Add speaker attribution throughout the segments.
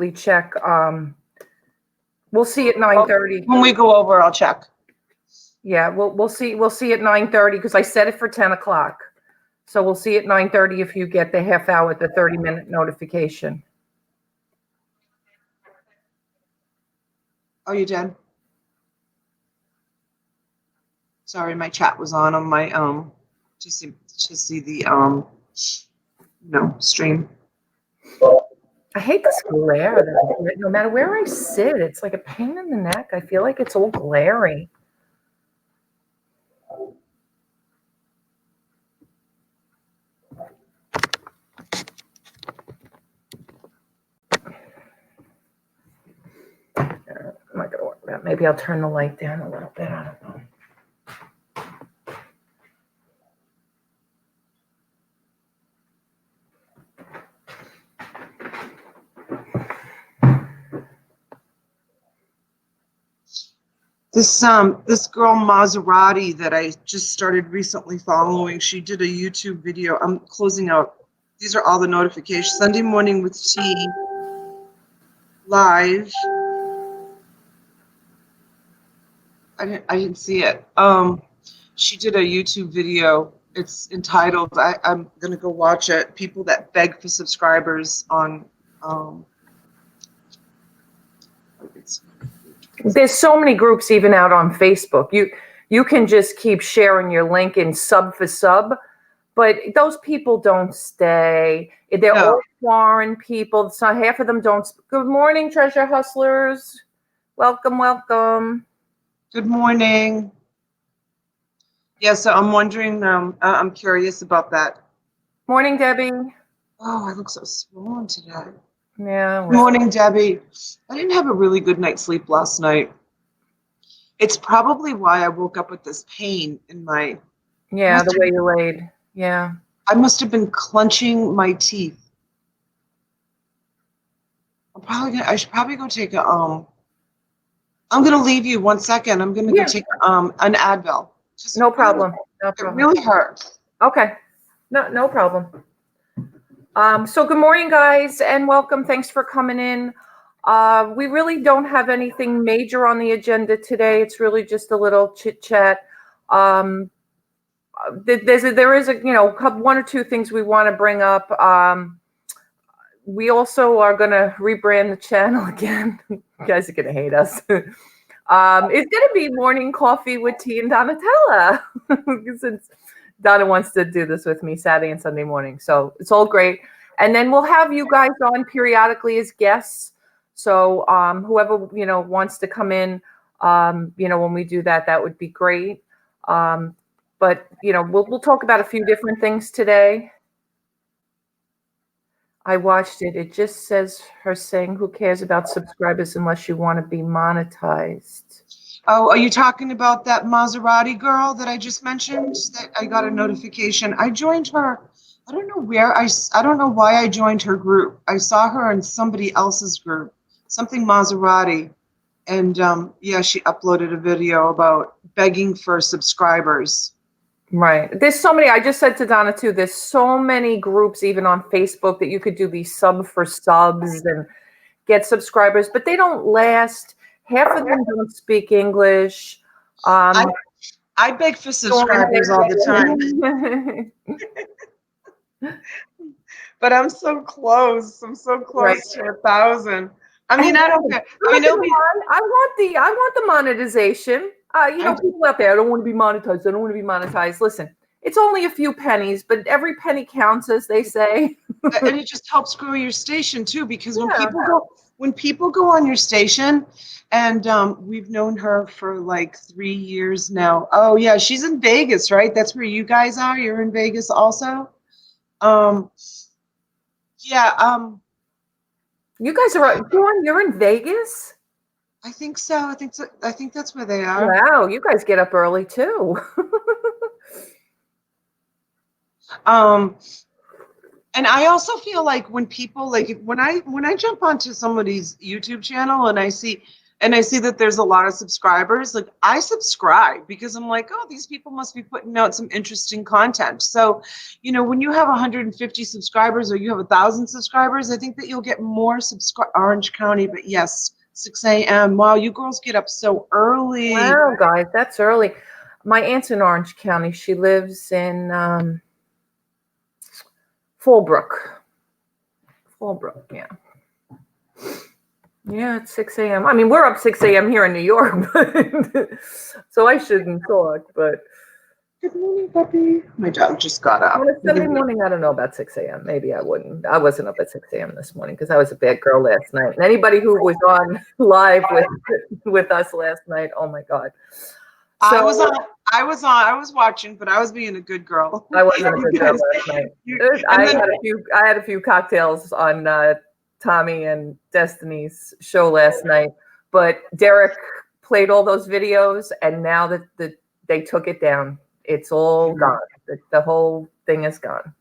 Speaker 1: absolutely check. We'll see at 9:30.
Speaker 2: When we go over, I'll check.
Speaker 1: Yeah, we'll see at 9:30 because I set it for 10 o'clock. So we'll see at 9:30 if you get the half hour, the 30-minute notification.
Speaker 2: Oh, you did? Sorry, my chat was on my to see the stream.
Speaker 1: I hate this glare. No matter where I sit, it's like a pain in the neck. I feel like it's all glary. I'm not gonna worry about it. Maybe I'll turn the light down a little bit. I don't know.
Speaker 2: This girl Maserati that I just started recently following, she did a YouTube video. I'm closing out. These are all the notifications. Sunday Morning with Tea live. I didn't see it. She did a YouTube video. It's entitled, I'm gonna go watch it. People that beg for subscribers on
Speaker 1: There's so many groups even out on Facebook. You can just keep sharing your link in sub for sub, but those people don't stay. They're all foreign people. So half of them don't. Good morning, treasure hustlers. Welcome, welcome.
Speaker 2: Good morning. Yeah, so I'm wondering, I'm curious about that.
Speaker 1: Morning, Debbie.
Speaker 2: Oh, I look so swollen today.
Speaker 1: Yeah.
Speaker 2: Good morning, Debbie. I didn't have a really good night's sleep last night. It's probably why I woke up with this pain in my...
Speaker 1: Yeah, the way you laid. Yeah.
Speaker 2: I must have been clenching my teeth. I should probably go take a, I'm going to leave you 1 second. I'm going to go take an Advil.
Speaker 1: No problem. No
Speaker 2: It
Speaker 1: problem.
Speaker 2: really hurts.
Speaker 1: Okay. No problem. So good morning, guys, and welcome. Thanks for coming in. We really don't have anything major on the agenda today. It's really just a little chit chat. There is one or two things we want to bring up. We also are going to rebrand the channel again. You guys are going to hate us. It's going to be Morning Coffee with Tea and Donatella, since Donna wants to do this with me Saturday and Sunday morning. So it's all great. And then we'll have you guys on periodically as guests. So whoever, wants to come in, when we do that, that would be great. But, we'll talk about a few different things today. I watched it. It just says her saying, who cares about subscribers unless you want to be monetized?
Speaker 2: Oh, are you talking about that Maserati girl that I just mentioned? That I got a notification. I joined her. I don't know where. I don't know why I joined her group. I saw her in somebody else's group, something Maserati. And yeah, she uploaded a video about begging for subscribers.
Speaker 1: Right. There's so many. I just said to Donna too, there's so many groups even on Facebook that you could do these sub for subs and get subscribers, but they don't last. Half of them don't speak English.
Speaker 2: I beg for subscribers all the time. But I'm so close. I'm so close to 1,000. I mean, I don't care. I mean,
Speaker 1: I want the monetization. People out there, I don't want to be monetized. I don't want to be monetized. Listen, it's only a few pennies, but every penny counts, as they say.
Speaker 2: And it just helps grow your station too, because when people go on your station, and we've known her for like 3 years now. Oh yeah, she's in Vegas, right? That's where you guys are. You're in Vegas also. Yeah.
Speaker 1: You guys are you're in Vegas?
Speaker 2: I think so. I think that's where they are.
Speaker 1: Wow, you guys get up early too.
Speaker 2: And I also feel like when people when I jump onto somebody's YouTube channel and I see, and I see that there's a lot of subscribers, like I subscribe because I'm like, oh, these people must be putting out some interesting content. So, when you have 150 subscribers or you have 1,000 subscribers, I think that you'll get more Orange County. But yes, 6 a.m. Wow, you girls get up so early.
Speaker 1: Wow, guys, that's early. My aunt's in Orange County. She lives in Fallbrook. Fallbrook, yeah. Yeah, it's 6 a.m. I mean, we're up 6 a.m. here in New York, but, so I shouldn't talk, but.
Speaker 2: Good morning, puppy. My dog just got up.
Speaker 1: On a Sunday morning, I don't know about 6 a.m. Maybe I wouldn't. I wasn't up at 6 a.m. this morning because I was a bad girl last night. And anybody who was on live with us last night, oh my God. So,
Speaker 2: I was watching, but I was being a good girl.
Speaker 1: I wasn't a good girl last night. I had a few cocktails on Tommy and Destiny's show last night, but Derek played all those videos, and now that they took it down, it's all gone. The whole thing is gone.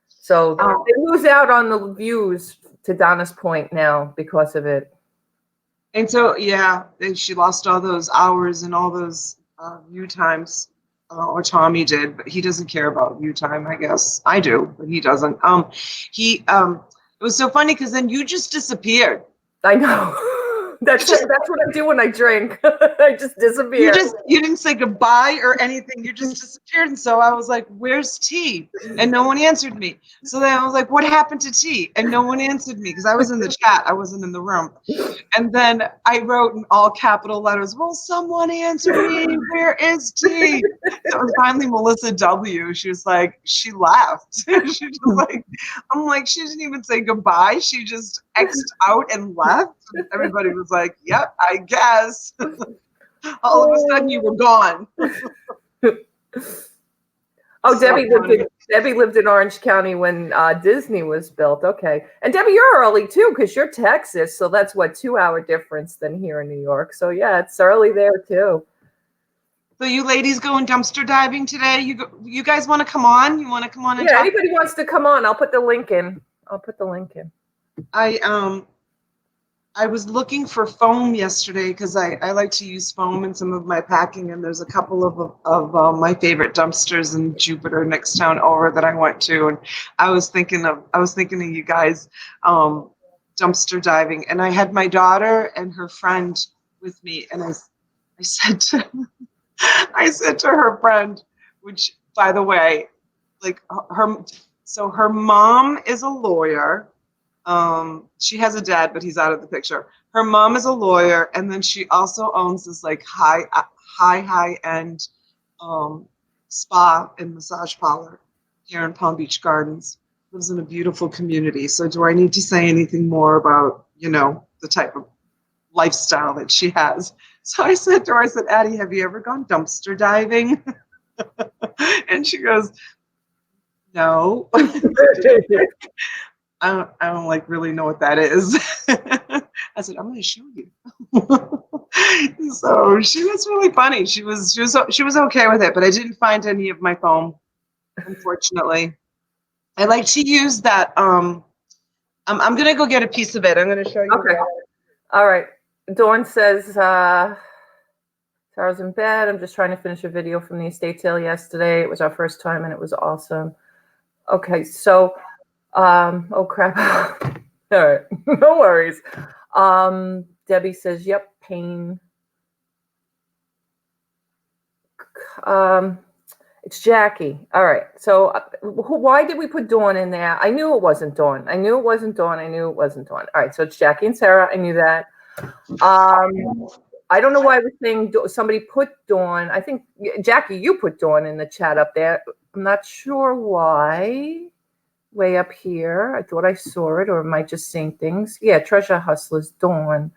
Speaker 1: So they lose out on the views, to Donna's point, now because of it.
Speaker 2: And so, yeah, she lost all those hours and all those view times, or Tommy did, but he doesn't care about view time, I guess. I do, but he doesn't. It was so funny because then you just disappeared.
Speaker 1: I know. That's what I do when I drink. I just disappear.
Speaker 2: You didn't say goodbye or anything. You just disappeared. And so I was like, where's T? And no one answered me. So then I was like, what happened to T? And no one answered me because I was in the chat. I wasn't in the room. And then I wrote in all capital letters, will someone answer me? Where is T? It was finally Melissa W. She was like, she laughed. She was like, I'm like, she didn't even say goodbye. She just X'd out and left. And everybody was like, yep, I guess. All of a sudden you were gone.
Speaker 1: Oh, Debbie lived in Orange County when Disney was built. Okay. And Debbie, you're early too, because you're Texas. So that's what, 2-hour difference than here in New York. So yeah, it's early there too.
Speaker 2: So you ladies going dumpster diving today? You guys want to come on? You want to come on and talk?
Speaker 1: Anybody wants to come on, I'll put the link in.
Speaker 2: I was looking for foam yesterday because I like to use foam in some of my packing, and there's a couple of my favorite dumpsters in Jupiter next town over that I went to, and I was thinking of you guys dumpster diving, and I had my daughter and her friend with me, and I said to her friend, which by the way, like her mom is a lawyer. She has a dad, but he's out of the picture. Her mom is a lawyer, and then she also owns this like high end spa and massage parlor here in Palm Beach Gardens. Lives in a beautiful community. So do I need to say anything more about, the type of lifestyle that she has? So I said to her, Addie, have you ever gone dumpster diving? And she goes, no. I don't like really know what that is. I said, I'm going to show you. So she was really funny. She was okay with it, but I didn't find any of my foam, unfortunately. I like to use that. I'm going to go get a piece of it. I'm going to show you.
Speaker 1: Okay. All right. Dawn says, Sarah's in bed. I'm just trying to finish a video from the estate sale yesterday. It was our first time and it was awesome. Okay. So, oh crap. All right. No worries. Debbie says, yep, pain. It's Jackie. All right. So why did we put Dawn in there? I knew it wasn't Dawn. I knew it wasn't Dawn. All right. So it's Jackie and Sarah. I knew that. I don't know why I was saying somebody put Dawn. I think, Jackie, you put Dawn in the chat up there. I'm not sure why. Way up here. I thought I saw it, or am I just seeing things? Yeah, Treasure Hustlers, Dawn.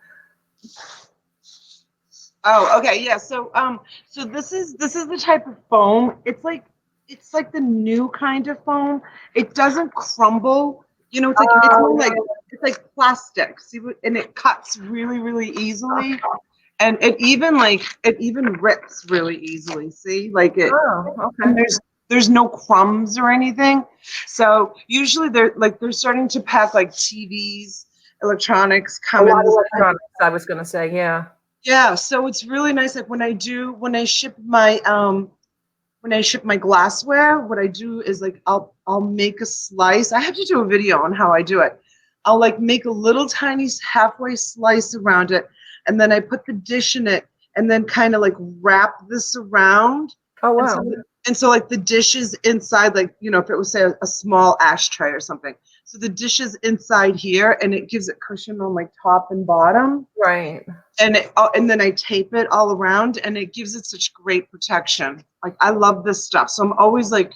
Speaker 2: Oh, okay, yeah. So this is the type of foam. It's like the new kind of foam. It doesn't crumble. It's more like it's like plastic. See, and it cuts really, really easily, and it even rips really easily. See, like it.
Speaker 1: Oh, okay.
Speaker 2: There's no crumbs or anything. So usually they're starting to pack like TVs electronics
Speaker 1: A
Speaker 2: come in
Speaker 1: lot of
Speaker 2: this.
Speaker 1: electronics, I was gonna say, yeah.
Speaker 2: Yeah, so it's really nice. Like when I ship my glassware, what I do is like I'll make a slice. I have to do a video on how I do it. I'll like make a little tiny halfway slice around it, and then I put the dish in it, and then kind of like wrap this around.
Speaker 1: Oh,
Speaker 2: And
Speaker 1: wow.
Speaker 2: so like the dish is inside, like, you know, if it was say a small ashtray or something. So the dish is inside here, and it gives it cushion on like top and bottom.
Speaker 1: Right.
Speaker 2: And then I tape it all around, and it gives it such great protection. Like I love this stuff. So I'm always like,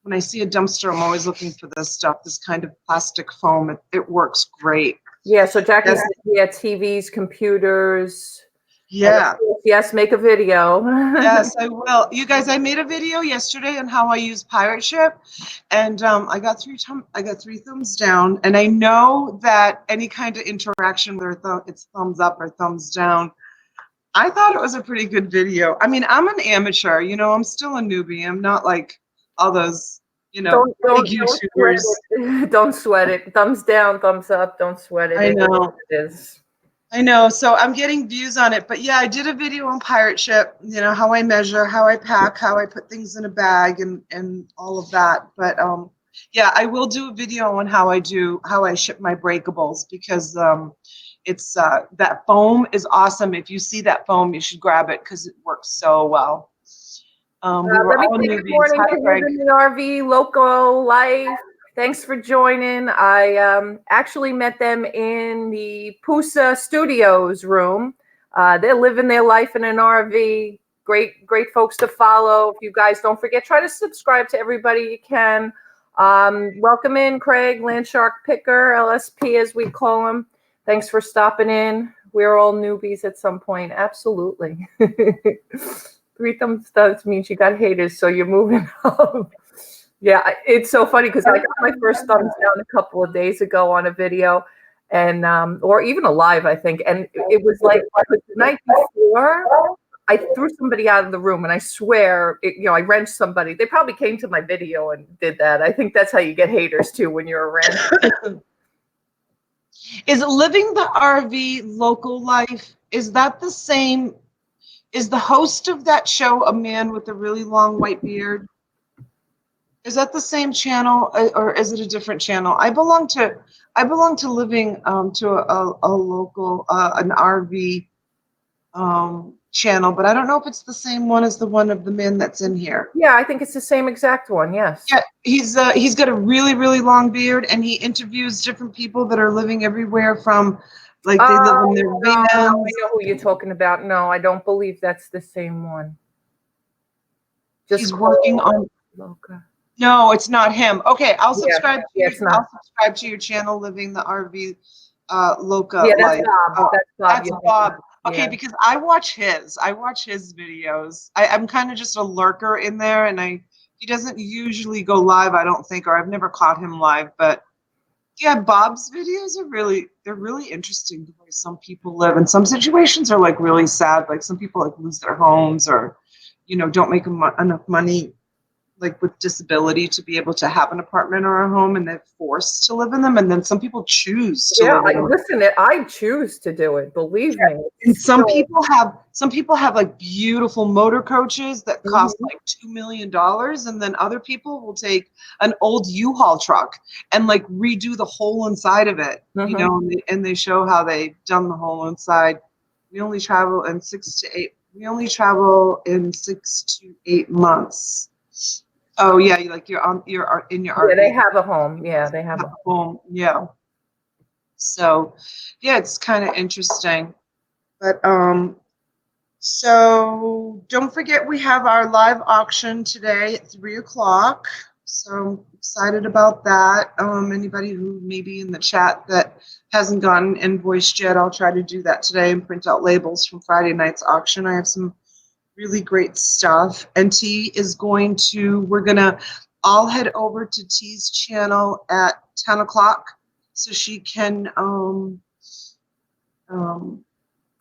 Speaker 2: when I see a dumpster, I'm always looking for this stuff, this kind of plastic foam. It works great.
Speaker 1: Yeah, so Jackie
Speaker 2: Yes.
Speaker 1: said, yeah, TVs, computers. And
Speaker 2: Yeah.
Speaker 1: of course, yes, make a video.
Speaker 2: Yes, I will. You guys, I made a video yesterday on how I use Pirate Ship, and I got three thumbs down. And I know that any kind of interaction, whether it's thumbs up or thumbs down, I thought it was a pretty good video. I mean, I'm an amateur, you know, I'm still a newbie. I'm not like all those, you know, big YouTubers.
Speaker 1: Don't sweat it. Thumbs down, thumbs up. Don't sweat it.
Speaker 2: I
Speaker 1: It is
Speaker 2: know.
Speaker 1: what it is.
Speaker 2: I know. So I'm getting views on it. But yeah, I did a video on Pirate Ship, you know, how I measure, how I pack, how I put things in a bag and all of that. But yeah, I will do a video on how I ship my breakables, because it's that foam is awesome. If you see that foam, you should grab it because it works so well. We were
Speaker 1: Let me
Speaker 2: all
Speaker 1: say good
Speaker 2: newbies.
Speaker 1: morning
Speaker 2: Hi,
Speaker 1: to
Speaker 2: Greg.
Speaker 1: Live in the RV Loco Life. Thanks for joining. I actually met them in the Pusa Studios room. They're living their life in an RV. Great folks to follow. If you guys don't forget, try to subscribe to everybody you can. Welcome in, Craig, Landshark Picker, LSP as we call him. Thanks for stopping in. We're all newbies at some point. Absolutely. 3 thumbs down means you got haters, so you're moving up. Yeah, it's so funny because I got my first thumbs down a couple of days ago on a video, and or even a live, I think. And it was like the night before, I threw somebody out of the room, and I swear, I wrenched somebody. They probably came to my video and did that. I think that's how you get haters too, when you're a wrench.
Speaker 2: Is Living the RV Local Life, is that the same? Is the host of that show a man with a really long white beard? Is that the same channel, or is it a different channel? I belong to Living to a local an RV channel, but I don't know if it's the same one as the one of the man that's in here.
Speaker 1: Yeah, I think it's the same exact one. Yes.
Speaker 2: Yeah, he's got a really long beard, and he interviews different people that are living everywhere from, like, they live in their
Speaker 1: No,
Speaker 2: vans.
Speaker 1: I know who you're talking about. No, I don't believe that's the same one.
Speaker 2: He's working on.
Speaker 1: Loca.
Speaker 2: No, it's not him. Okay, I'll subscribe to
Speaker 1: yeah,
Speaker 2: you. I'll subscribe to your channel, Living the RV Loca
Speaker 1: Yeah, that's
Speaker 2: Life.
Speaker 1: Bob. That's Bob.
Speaker 2: That's Bob. Okay,
Speaker 1: Yeah.
Speaker 2: because I watch his videos. I'm kind of just a lurker in there, and he doesn't usually go live, I don't think, or I've never caught him live. But yeah, Bob's videos they're really interesting, the way some people live, and some situations are like really sad. Like some people like lose their homes, or don't make enough money, like with disability, to be able to have an apartment or a home, and they're forced to live in them. And then some people choose to live in them.
Speaker 1: Listen, I choose to do it. Believe me.
Speaker 2: And some people have like beautiful motor coaches that cost like $2 million, and then other people will take an old U-Haul truck and like redo the whole inside of it, and they show how they've done the whole inside. We only travel in 6 to 8 months. Oh yeah, you're in your RV.
Speaker 1: Yeah, they have a home. Yeah, they have a
Speaker 2: home. Yeah. So, yeah, it's kind of interesting. But so don't forget, we have our live auction today at 3:00. So I'm excited about that. Anybody who may be in the chat that hasn't gotten invoiced yet, I'll try to do that today and print out labels from Friday night's auction. I have some really great stuff. And we're gonna all head over to T's channel at 10 o'clock so she can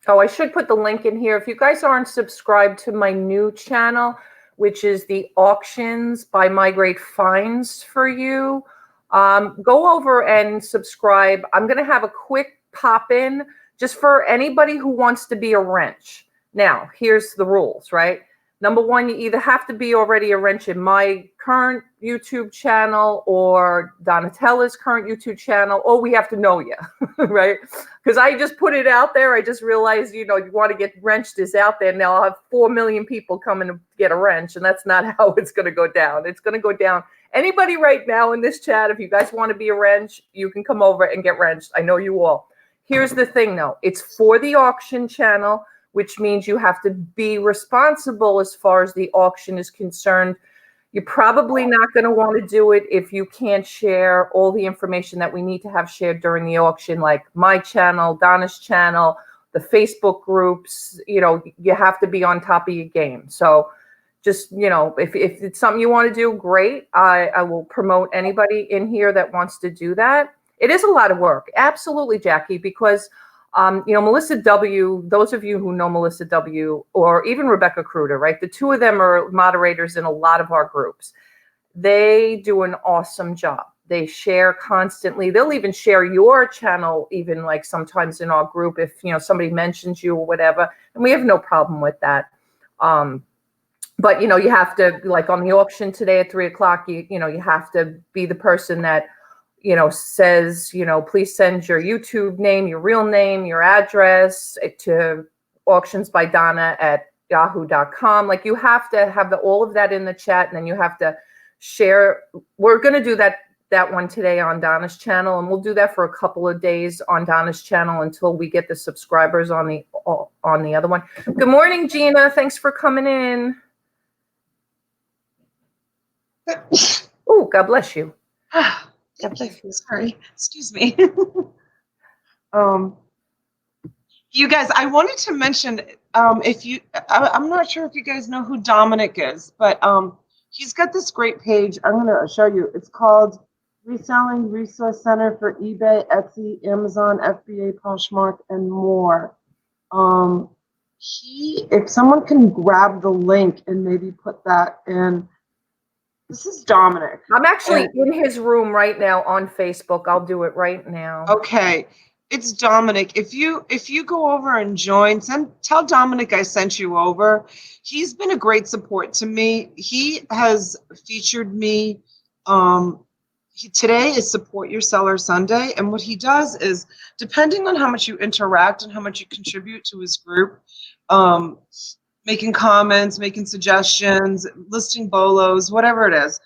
Speaker 1: Oh, I should put the link in here. If you guys aren't subscribed to my new channel, which is the Auctions by Migrate Finds for You, go over and subscribe. I'm going to have a quick pop in just for anybody who wants to be a wrench. Now, here's the rules, right? Number one, you either have to be already a wrench in my current YouTube channel or Donatella's current YouTube channel, or we have to know you, right? Because I just put it out there. I just realized, you want to get wrenched is out there. Now I'll have 4 million people coming to get a wrench, and that's not how it's going to go down. It's going to go down. Anybody right now in this chat, if you guys want to be a wrench, you can come over and get wrenched. I know you all. Here's the thing, though. It's for the auction channel, which means you have to be responsible as far as the auction is concerned. You're probably not going to want to do it if you can't share all the information that we need to have shared during the auction, like my channel, Donna's channel, the Facebook groups. You have to be on top of your game. So just, if it's something you want to do, great. I will promote anybody in here that wants to do that. It is a lot of work. Absolutely, Jackie, because Melissa W., those of you who know Melissa W., or even Rebecca Kruder, right? The two of them are moderators in a lot of our groups. They do an awesome job. They share constantly. They'll even share your channel, even like sometimes in our group, if, somebody mentions you or whatever. And we have no problem with that. But, you have to, like on the auction today at 3:00, you have to be the person that, says, please send your YouTube name, your real name, your address to auctionsbydonna@yahoo.com. Like you have to have all of that in the chat, and then you have to share. We're going to do that one today on Donna's channel, and we'll do that for a couple of days on Donna's channel until we get the subscribers on the other one. Good morning, Gina. Thanks for coming in. Oh, God bless you.
Speaker 2: Sorry, excuse me. You guys, I wanted to mention, I'm not sure if you guys know who Dominic is, but he's got this great page. I'm going to show you. It's called Reselling Resource Center for eBay, Etsy, Amazon, FBA, Poshmark, and more. If someone can grab the link and maybe put that in. This is Dominic.
Speaker 1: I'm actually in his room right now on Facebook. I'll do it right now.
Speaker 2: Okay. It's Dominic. If you go over and join, tell Dominic I sent you over. He's been a great support to me. He has featured me. Today is Support Your Seller Sunday. And what he does is, depending on how much you interact and how much you contribute to his group, making comments, making suggestions, listing bolos, whatever it is,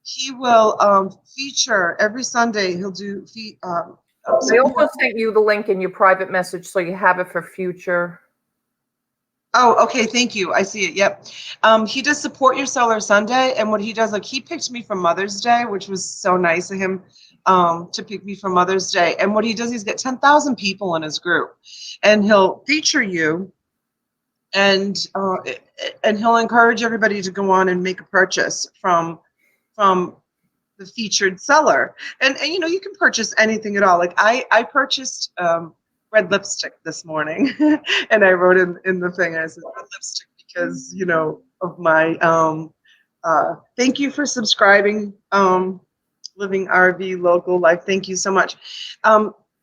Speaker 2: he will feature every Sunday. He'll do. I
Speaker 1: also sent you the link in your private message, so you have it for future.
Speaker 2: Oh, okay. Thank you. I see it. Yep. He does Support Your Seller Sunday, and what he does, like he picked me for Mother's Day, which was so nice of him to pick me for Mother's Day. And what he does, he's got 10,000 people in his group, and he'll feature you. And he'll encourage everybody to go on and make a purchase from the featured seller. And you can purchase anything at all. Like I purchased red lipstick this morning, and I wrote in the thing, I said red lipstick because of my thank you for subscribing, Living RV Local Life. Thank you so much.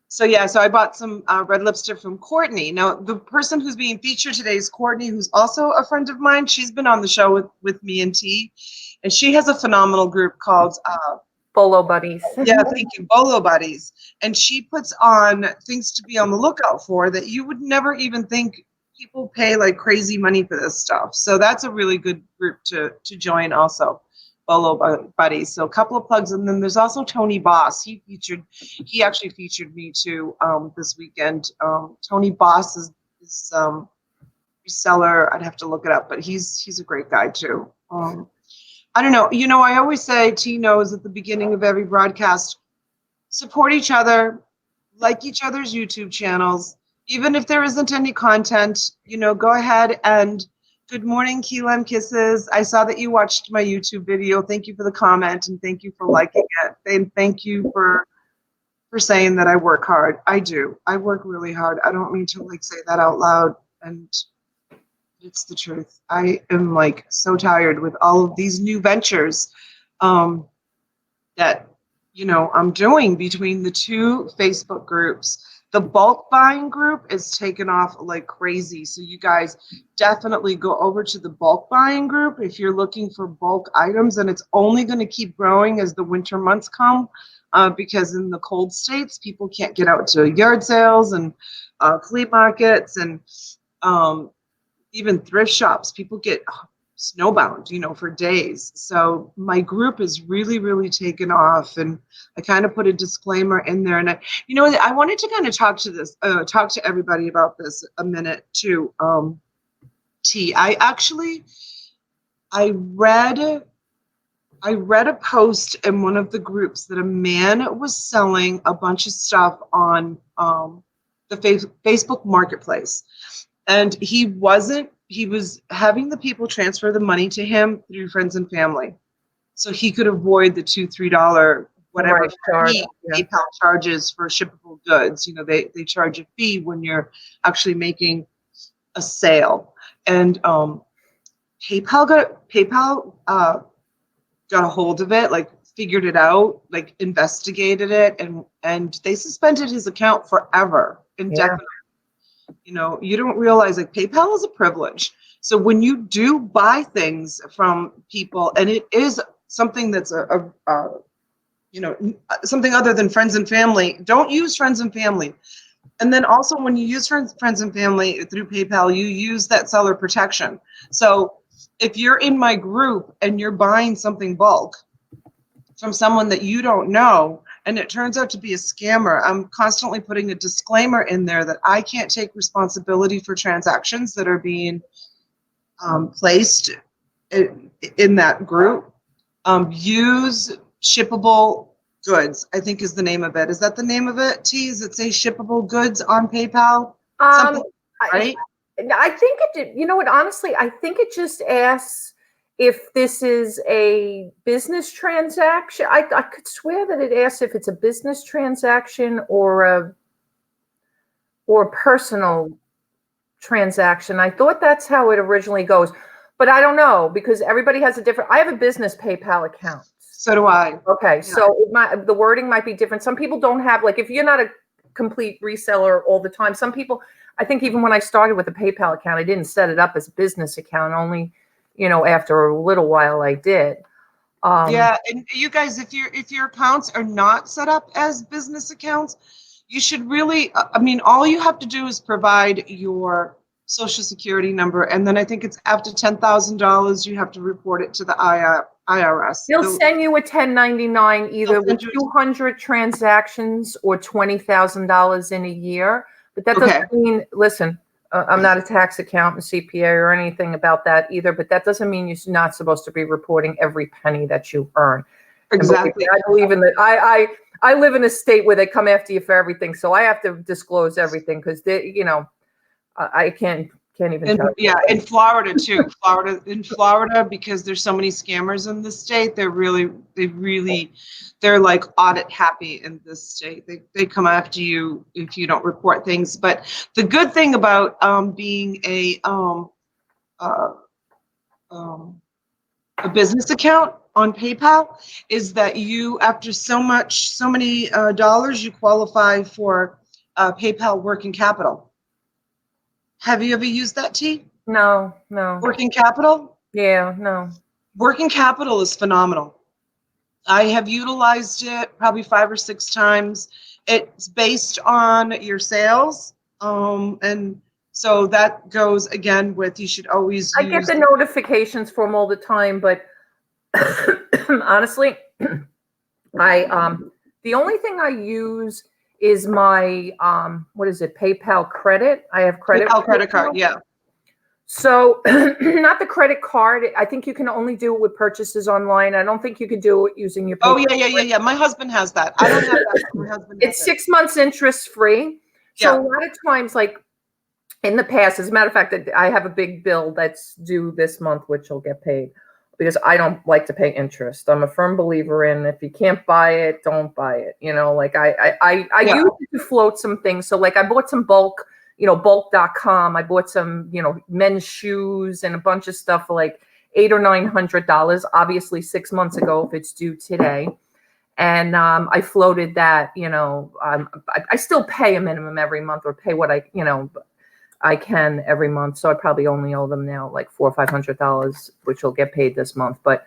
Speaker 2: So I bought some red lipstick from Courtney. Now, the person who's being featured today is Courtney, who's also a friend of mine. She's been on the show with me and T, and she has a phenomenal group called
Speaker 1: Bolo Buddies.
Speaker 2: Yeah, thank you, Bolo Buddies. And she puts on things to be on the lookout for that you would never even think people pay like crazy money for this stuff. So that's a really good group to join also. Bolo Buddies. So a couple of plugs, and then there's also Tony Boss. He actually featured me too this weekend. Tony Boss is reseller. I'd have to look it up, but he's a great guy too. I don't know. I always say, T knows at the beginning of every broadcast, support each other, like each other's YouTube channels, even if there isn't any content. Go ahead and. Good morning, Key Lime Kisses. I saw that you watched my YouTube video. Thank you for the comment, and thank you for liking it. And thank you for saying that I work hard. I do. I work really hard. I don't mean to say that out loud, and it's the truth. I am so tired with all of these new ventures that I'm doing between the two Facebook groups, The bulk buying group is taken off like crazy. So you guys definitely go over to the bulk buying group if you're looking for bulk items, and it's only going to keep growing as the winter months come, because in the cold states, people can't get out to yard sales and flea markets and even thrift shops. People get snowbound, for days. So my group is really, really taken off, and I kind of put a disclaimer in there. And I wanted to kind of talk to everybody about this a minute too. T, I read a post in one of the groups that a man was selling a bunch of stuff on the Facebook Marketplace, and he was having the people transfer the money to him through friends and family, so he could avoid the $2-3 whatever fee PayPal charges for shippable goods. They charge a fee when you're actually making a sale, and PayPal got a hold of it, like figured it out, like investigated it, and they suspended his account forever, indefinitely. You don't realize, like, PayPal is a privilege. So when you do buy things from people, and it is something that's something other than friends and family, don't use friends and family. And then also, when you use friends and family through PayPal, you use that seller protection. So if you're in my group and you're buying something bulk from someone that you don't know, and it turns out to be a scammer, I'm constantly putting a disclaimer in there that I can't take responsibility for transactions that are being placed in that group. Use shippable goods, I think is the name of it. Is that the name of it, T? Does it say shippable goods on PayPal? Right?
Speaker 1: I think it did. You know what? Honestly, I think it just asks if this is a business transaction. I could swear that it asks if it's a business transaction or a personal transaction. I thought that's how it originally goes, but I don't know, because everybody has a different. I have a business PayPal account.
Speaker 2: So do I.
Speaker 1: Okay, yeah. So the wording might be different. Some people don't have, like, if you're not a complete reseller all the time, some people, I think even when I started with a PayPal account, I didn't set it up as a business account, only after a little while I did.
Speaker 2: Yeah, and you guys, if your accounts are not set up as business accounts, you should really, all you have to do is provide your social security number, and then I think it's after $10,000 you have to report it to the IRS.
Speaker 1: They'll send you a 1099 either with 200 transactions or $20,000 in a year, but that doesn't mean, listen, I'm not a tax accountant, CPA, or anything about that either, but that doesn't mean you're not supposed to be reporting every penny that you earn.
Speaker 2: Exactly.
Speaker 1: I believe in that. I live in a state where they come after you for everything, so I have to disclose everything, because I can't even tell.
Speaker 2: Yeah, in Florida too. Florida, because there's so many scammers in this state, they're like audit happy in this state. They come after you if you don't report things. But the good thing about being a business account on PayPal is that you, after so many dollars, you qualify for PayPal working capital. Have you ever used that, T?
Speaker 1: No.
Speaker 2: Working capital?
Speaker 1: Yeah, no.
Speaker 2: Working capital is phenomenal. I have utilized it probably 5 or 6 times. It's based on your sales. And so that goes again with, you should always use.
Speaker 1: I get the notifications from all the time, but honestly, the only thing I use is my PayPal credit. I have credit.
Speaker 2: PayPal credit card, yeah.
Speaker 1: So not the credit card. I think you can only do it with purchases online. I don't think you can do it using your PayPal.
Speaker 2: Oh, yeah. My husband has that. I don't have that. My husband has
Speaker 1: it's 6 months interest free. So a lot of times, like in the past, as a matter of fact, I have a big bill that's due this month, which will get paid, because I don't like to pay interest. I'm a firm believer in, if you can't buy it, don't buy it. Like I use it to float some things. So like I bought some bulk, bulk.com. I bought some, men's shoes and a bunch of stuff for like $800 or $900, obviously 6 months ago, if it's due today. And I floated that, I still pay a minimum every month, or pay what I can every month. So I probably only owe them now like $400 or $500, which will get paid this month. But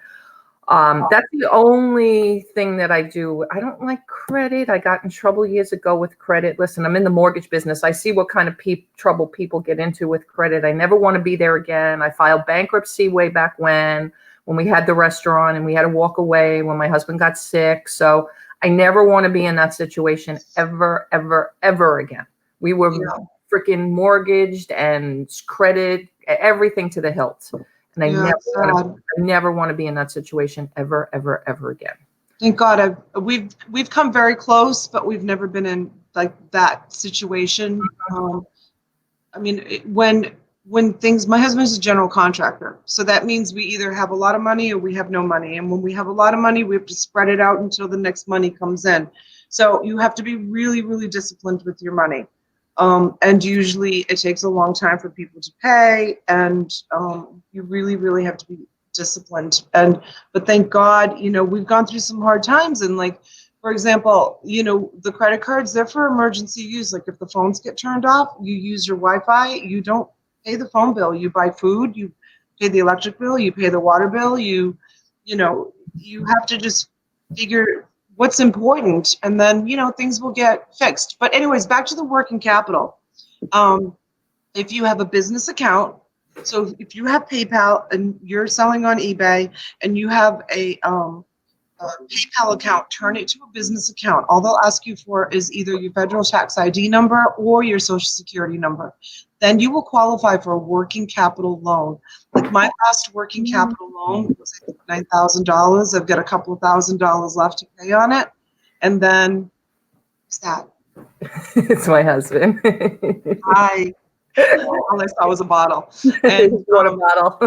Speaker 1: that's the only thing that I do. I don't like credit. I got in trouble years ago with credit. Listen, I'm in the mortgage business. I see what kind of trouble people get into with credit. I never want to be there again. I filed bankruptcy way back when we had the restaurant and we had to walk away when my husband got sick. So I never want to be in that situation ever, ever, ever again. We were freaking mortgaged and credit, everything to the hilt. And I never want to be in that situation ever, ever, ever again.
Speaker 2: Thank God. We've come very close, but we've never been in like that situation. I mean, when things, my husband's a general contractor, so that means we either have a lot of money or we have no money. And when we have a lot of money, we have to spread it out until the next money comes in. So you have to be really, really disciplined with your money. And usually it takes a long time for people to pay, and you really, really have to be disciplined. But thank God, we've gone through some hard times. And like, for example, the credit cards, they're for emergency use. Like if the phones get turned off, you use your Wi-Fi, you don't pay the phone bill, you buy food, you pay the electric bill, you pay the water bill, you have to just figure what's important, and then things will get fixed. But anyways, back to the working capital. If you have a business account, so if you have PayPal and you're selling on eBay and you have a PayPal account, turn it to a business account. All they'll ask you for is either your federal tax ID number or your social security number. Then you will qualify for a working capital loan. Like my last working capital loan was $9,000. I've got a couple of $1,000s left to pay on it. And then what's that?
Speaker 1: It's my husband.
Speaker 2: All I saw was a bottle. And
Speaker 1: water bottle.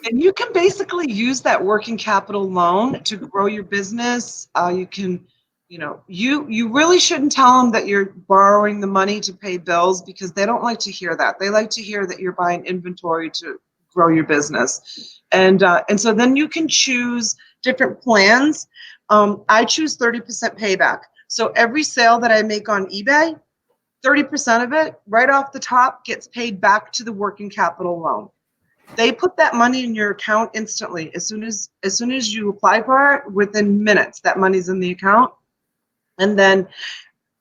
Speaker 2: And you can basically use that working capital loan to grow your business. You can, you really shouldn't tell them that you're borrowing the money to pay bills, because they don't like to hear that. They like to hear that you're buying inventory to grow your business. And so then you can choose different plans. I choose 30% payback. So every sale that I make on eBay, 30% of it right off the top gets paid back to the working capital loan. They put that money in your account instantly. As soon as you apply for it, within minutes, that money's in the account. And then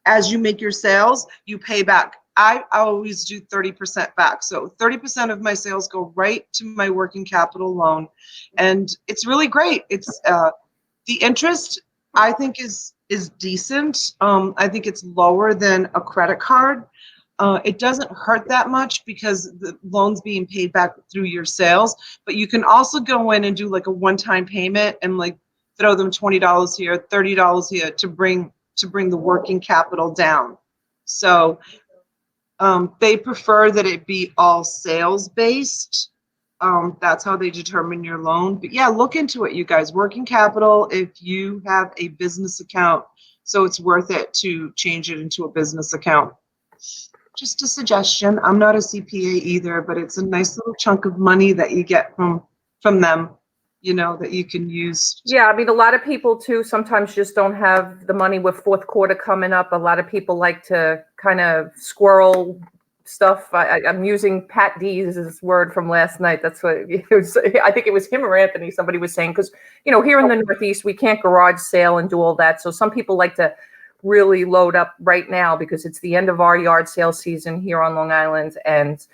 Speaker 2: as you make your sales, you pay back. I always do 30% back. So 30% of my sales go right to my working capital loan. And it's really great. It's the interest, I think, is decent. I think it's lower than a credit card. It doesn't hurt that much because the loan's being paid back through your sales, but you can also go in and do like a one-time payment and like throw them $20 here, $30 here to bring the working capital down. So they prefer that it be all sales based. That's how they determine your loan. But yeah, look into it, you guys. Working capital, if you have a business account, so it's worth it to change it into a business account. Just a suggestion. I'm not a CPA either, but it's a nice little chunk of money that you get from them, that you can use.
Speaker 1: Yeah, I mean, a lot of people too sometimes just don't have the money with fourth quarter coming up. A lot of people like to kind of squirrel stuff. I'm using Pat D's word from last night. That's what it was. I think it was him or Anthony. Somebody was saying, because here in the Northeast we can't garage sale and do all that. So some people like to really load up right now because it's the end of our yard sale season here on Long Island, and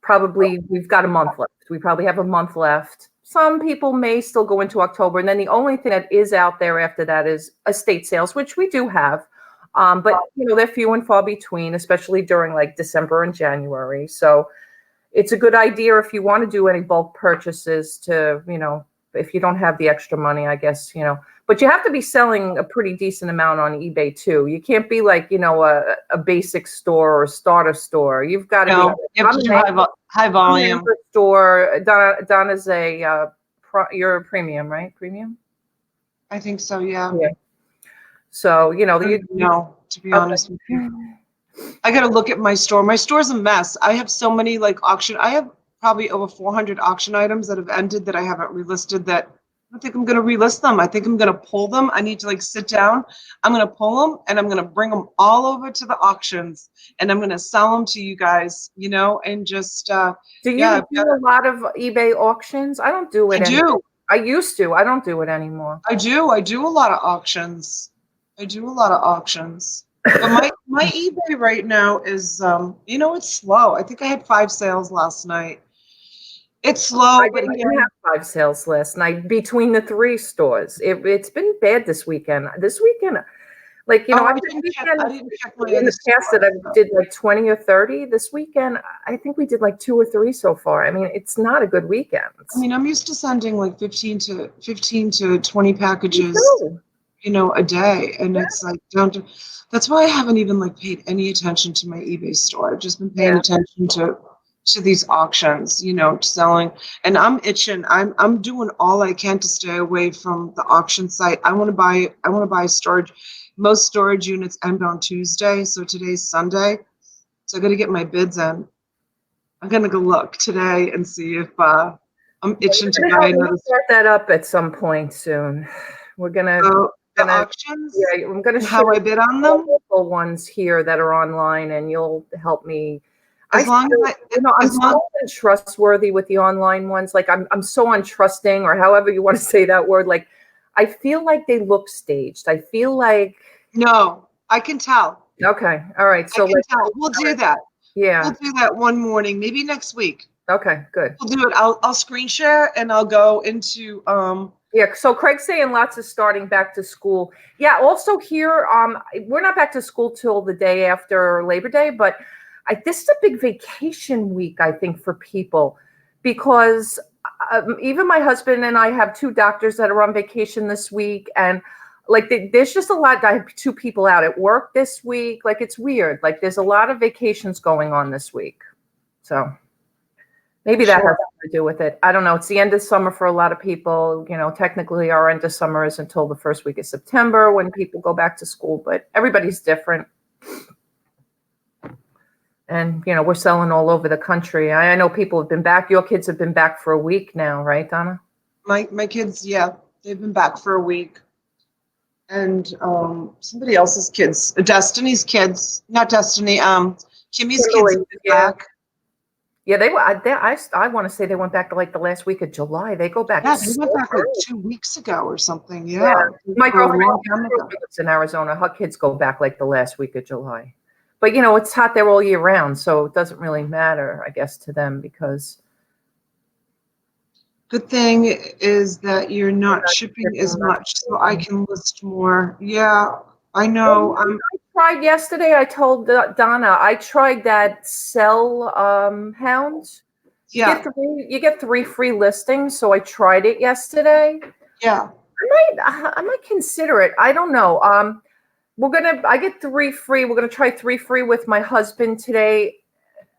Speaker 1: probably we've got a month left. We probably have a month left. Some people may still go into October, and then the only thing that is out there after that is estate sales, which we do have. But they're few and far between, especially during like December and January. So it's a good idea if you want to do any bulk purchases to, if you don't have the extra money, I guess, but you have to be selling a pretty decent amount on eBay too. You can't be like, a basic store or starter store. You've got to
Speaker 2: be high volume
Speaker 1: store. Donna's you're a premium, right? Premium?
Speaker 2: I think so. Yeah.
Speaker 1: So,
Speaker 2: to be honest with you, I got to look at my store. My store's a mess. I have so many I have probably over 400 auction items that have ended that I haven't relisted that don't think I'm going to relist them. I think I'm going to pull them. I need to like sit down. I'm going to pull them and I'm going to bring them all over to the auctions and I'm going to sell them to you guys, you know, and just,
Speaker 1: Do you
Speaker 2: yeah,
Speaker 1: do a lot of eBay auctions? I don't do
Speaker 2: I
Speaker 1: it anymore.
Speaker 2: do.
Speaker 1: I used to. I don't do it anymore.
Speaker 2: I do. I do a lot of auctions. I do a lot of auctions. But my eBay right now is, you know, it's slow. I think I had 5 sales last night. It's slow,
Speaker 1: I
Speaker 2: but
Speaker 1: didn't even
Speaker 2: again,
Speaker 1: have 5 sales last night between the 3 stores. It's been bad this weekend. This weekend, like, you know,
Speaker 2: oh,
Speaker 1: I've
Speaker 2: I
Speaker 1: had
Speaker 2: didn't check. I
Speaker 1: weekends
Speaker 2: didn't check my
Speaker 1: in
Speaker 2: other
Speaker 1: the past that
Speaker 2: store.
Speaker 1: I did like 20 or 30. This weekend, I think we did like 2 or 3 so far. I mean, it's not a good weekend.
Speaker 2: I mean, I'm used to sending like 15 to 20
Speaker 1: Me
Speaker 2: packages,
Speaker 1: too.
Speaker 2: you know, a day, and
Speaker 1: Yeah.
Speaker 2: it's like down to. That's why I haven't even like paid any attention to my eBay store. I've just been paying
Speaker 1: Yeah.
Speaker 2: attention to these auctions, you know, selling. And I'm itching. I'm doing all I can to stay away from the auction site. I want to buy storage. Most storage units end on Tuesday, so today's Sunday. So I got to get my bids in. I'm gonna go look today and see if I'm itching to
Speaker 1: We're gonna
Speaker 2: buy
Speaker 1: help me
Speaker 2: another.
Speaker 1: start that up at some point soon. We're gonna
Speaker 2: The
Speaker 1: gonna
Speaker 2: auctions
Speaker 1: yeah, I'm gonna
Speaker 2: and
Speaker 1: share
Speaker 2: how I bid on
Speaker 1: the
Speaker 2: them.
Speaker 1: local ones here that are online, and you'll help me. I
Speaker 2: As long
Speaker 1: still,
Speaker 2: as
Speaker 1: you know, I'm
Speaker 2: as long
Speaker 1: so untrustworthy with the online ones. Like I'm so untrusting, or however you want to say that word. Like I feel like they look staged. I feel like
Speaker 2: no, I can tell.
Speaker 1: okay, all right.
Speaker 2: I
Speaker 1: So
Speaker 2: can
Speaker 1: like,
Speaker 2: tell. We'll do that. We'll
Speaker 1: yeah,
Speaker 2: do that one morning, maybe next week.
Speaker 1: okay, good.
Speaker 2: We'll do it. I'll screen share and I'll go into
Speaker 1: Yeah, so Craig's saying lots of starting back to school. Yeah, also here, we're not back to school till the day after Labor Day, but this is a big vacation week, I think, for people because even my husband and I have 2 doctors that are on vacation this week, and like there's just a lot. I have 2 people out at work this week. Like it's weird. Like there's a lot of vacations going on this week, so. Maybe that has
Speaker 2: sure.
Speaker 1: something to do with it. I don't know. It's the end of summer for a lot of people. You know, technically our end of summer is until the first week of September when people go back to school, but everybody's different. And, you know, we're selling all over the country. I know people have been back. Your kids have been back for a week now, right, Donna?
Speaker 2: My kids, yeah, they've been back for a week. And somebody else's kids, Destiny's kids, not Destiny, Kimmy's kids
Speaker 1: Kimberly,
Speaker 2: have been
Speaker 1: yeah.
Speaker 2: back.
Speaker 1: Yeah, they were. I want to say they went back to like the last week of July. They go back
Speaker 2: Yeah, they
Speaker 1: so
Speaker 2: went back like
Speaker 1: early.
Speaker 2: 2 weeks ago or something.
Speaker 1: Yeah.
Speaker 2: Yeah,
Speaker 1: My
Speaker 2: for a
Speaker 1: girlfriend
Speaker 2: long time ago.
Speaker 1: lives in Arizona. Her kids go back like the last week of July. But, you know, it's hot there all year round, so it doesn't really matter, I guess, to them because
Speaker 2: Good thing is that you're not shipping
Speaker 1: shipping
Speaker 2: as
Speaker 1: much.
Speaker 2: much, so I can list more. Yeah, I know.
Speaker 1: I tried yesterday. I told Donna I tried that Sell Hound.
Speaker 2: Yeah,
Speaker 1: You get 3 free listings, so I tried it yesterday.
Speaker 2: yeah.
Speaker 1: I might consider it. I don't know. I get 3 free. We're gonna try 3 free with my husband today.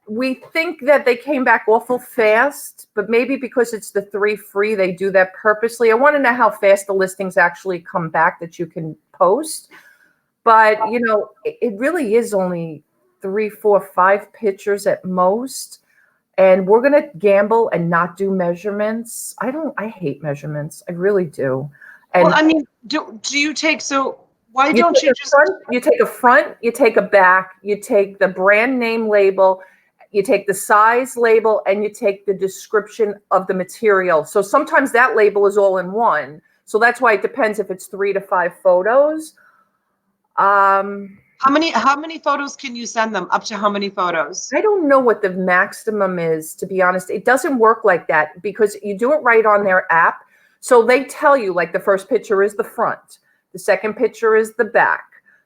Speaker 1: We think that they came back awful fast, but maybe because it's the 3 free, they do that purposely. I want to know how fast the listings actually come back that you can post. But you know, it really is only 3, 4, 5 pictures at most. And we're gonna gamble and not do measurements. I hate measurements. I really do.
Speaker 2: Well,
Speaker 1: And
Speaker 2: I mean, do you take, so why
Speaker 1: you
Speaker 2: don't
Speaker 1: take
Speaker 2: you
Speaker 1: a
Speaker 2: just,
Speaker 1: front, you take a front, you take a back, you take the brand name label, you take the size label, and you take the description of the material. So sometimes that label is all in one. So that's why it depends if it's 3 to 5 photos.
Speaker 2: how many photos can you send them? Up to how many photos?
Speaker 1: I don't know what the maximum is, to be honest. It doesn't work like that because you do it right on their app. So they tell you, like, the first picture is the front, the second picture is the back,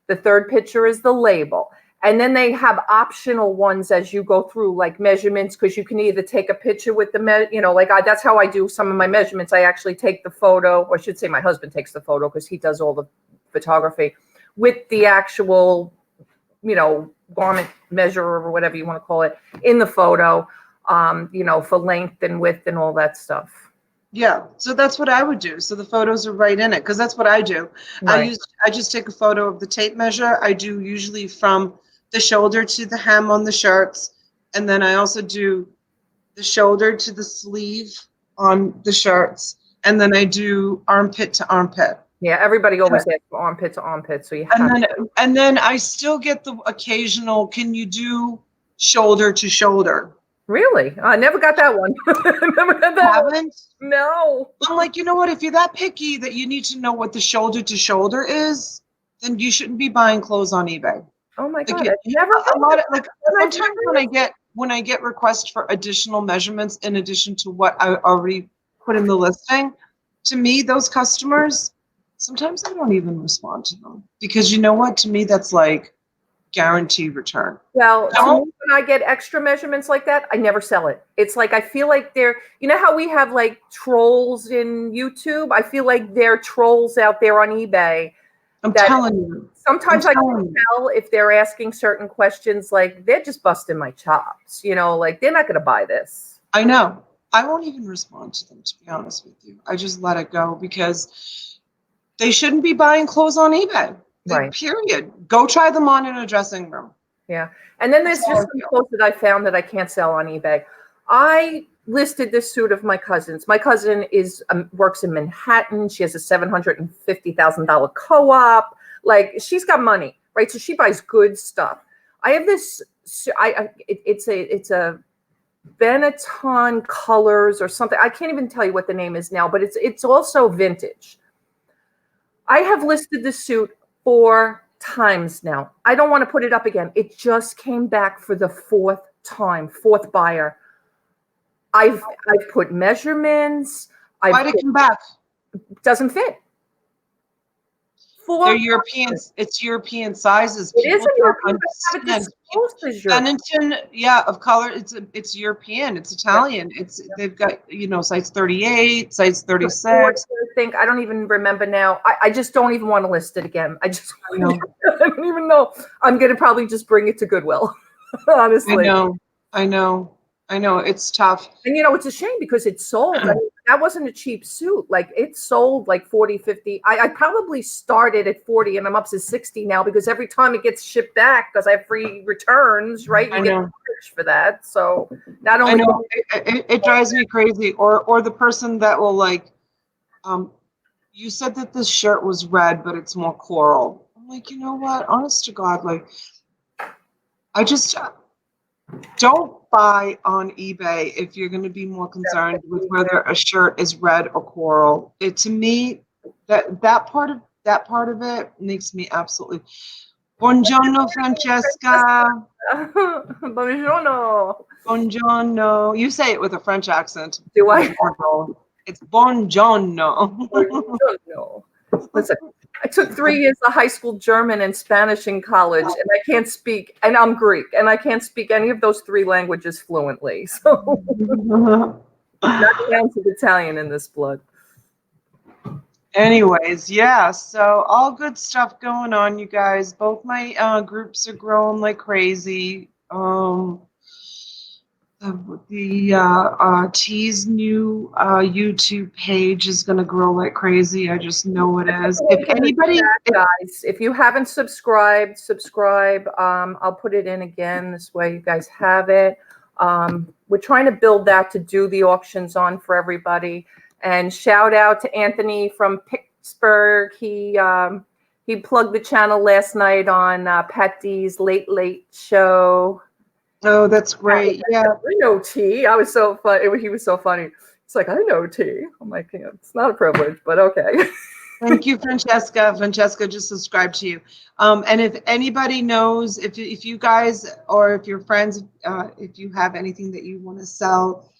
Speaker 1: the third picture is the label. And then they have optional ones as you go through, like measurements, because you can either take a picture with that's how I do some of my measurements. I actually take the photo, or I should say my husband takes the photo because he does all the photography with the actual, garment measure or whatever you want to call it in the photo, for length and width and all that stuff.
Speaker 2: Yeah, so that's what I would do. So the photos are right in it because that's what I do.
Speaker 1: Right.
Speaker 2: I just take a photo of the tape measure. I do usually from the shoulder to the hem on the shirts, and then I also do the shoulder to the sleeve on the shirts, and then I do armpit to armpit.
Speaker 1: Yeah, everybody always asks for armpit to armpit, so you have
Speaker 2: And then I still get the occasional, can you do shoulder to shoulder?
Speaker 1: Really? I never got that one. Never got that one.
Speaker 2: Haven't?
Speaker 1: No.
Speaker 2: I'm like, you know what? If you're that picky that you need to know what the shoulder to shoulder is, then you shouldn't be buying clothes on eBay.
Speaker 1: Oh my
Speaker 2: Like
Speaker 1: God, I never
Speaker 2: a lot of like
Speaker 1: heard
Speaker 2: sometimes when I get requests for additional measurements in addition to what I already put in the listing, to me, those customers, sometimes I don't even respond to them because you know what? To me, that's like guaranteed return.
Speaker 1: Well, to
Speaker 2: Don't
Speaker 1: me, when I get extra measurements like that, I never sell it. It's like I feel like they're, you know how we have like trolls in YouTube? I feel like they're trolls out there on eBay.
Speaker 2: I'm
Speaker 1: That
Speaker 2: telling you.
Speaker 1: sometimes
Speaker 2: I'm
Speaker 1: I
Speaker 2: telling
Speaker 1: can
Speaker 2: you.
Speaker 1: tell if they're asking certain questions, like they're just busting my chops, you know, like they're not going to buy this.
Speaker 2: I know. I won't even respond to them, to be honest with you. I just let it go because they shouldn't be buying clothes on eBay.
Speaker 1: Right.
Speaker 2: Period. Go try them on in a dressing room.
Speaker 1: Yeah. And then there's
Speaker 2: That's how
Speaker 1: just
Speaker 2: I
Speaker 1: some
Speaker 2: feel.
Speaker 1: clothes that I found that I can't sell on eBay. I listed this suit of my cousin's. My cousin is works in Manhattan. She has a $750,000 co-op. Like she's got money, right? So she buys good stuff. I have this. It's a Benetton Colors or something. I can't even tell you what the name is now, but it's also vintage. I have listed the suit 4 times now. I don't want to put it up again. It just came back for the fourth time, fourth buyer. I've put measurements.
Speaker 2: Why'd it come back?
Speaker 1: Doesn't fit.
Speaker 2: They're Europeans. It's European sizes.
Speaker 1: It is
Speaker 2: People
Speaker 1: a
Speaker 2: don't
Speaker 1: European, but have it
Speaker 2: understand.
Speaker 1: disclosed as European.
Speaker 2: Bennington, yeah, of color. It's European. It's Italian. They've got size 38, size 36.
Speaker 1: I think I don't even remember now. I just don't even want to list it again. I don't even know. I'm gonna probably just bring it to Goodwill. Honestly.
Speaker 2: I know. It's tough.
Speaker 1: And it's a shame because it sold. I mean, that wasn't a cheap suit. Like it sold like 40, 50. I probably started at 40 and I'm up to 60 now because every time it gets shipped back, because I have free returns, right? You get charged for that. So not only
Speaker 2: it drives me crazy. Or the person that will like, you said that this shirt was red, but it's more coral. I'm like, you know what? Honest to God, like I just don't buy on eBay if you're going to be more concerned with whether a shirt is red or coral. To me, that part of it makes me absolutely. Buongiorno, Francesca.
Speaker 1: Buongiorno.
Speaker 2: Buongiorno. You say it with a French accent.
Speaker 1: Do I?
Speaker 2: It's buongiorno.
Speaker 1: Buongiorno. Listen, I took 3 years of high school German and Spanish in college, and I can't speak, and I'm Greek, and I can't speak any of those 3 languages fluently. So, not down to Italian in this blood.
Speaker 2: Anyways, yeah, so all good stuff going on, you guys. Both my groups are growing like crazy. The T's new YouTube page is going to grow like crazy. I just know it is. If anybody,
Speaker 1: guys, if you haven't subscribed, subscribe. I'll put it in again. This way you guys have it. We're trying to build that to do the auctions on for everybody. And shout out to Anthony from Pittsburgh. He plugged the channel last night on Pat D's Late Show.
Speaker 2: Oh, that's great. Yeah.
Speaker 1: I know T. I was so fun. He was so funny. It's like, I know T. I'm like, it's not a privilege, but okay.
Speaker 2: Thank you, Francesca. Francesca just subscribed to you. And if anybody knows, if you guys or if your friends, if you have anything that you want to sell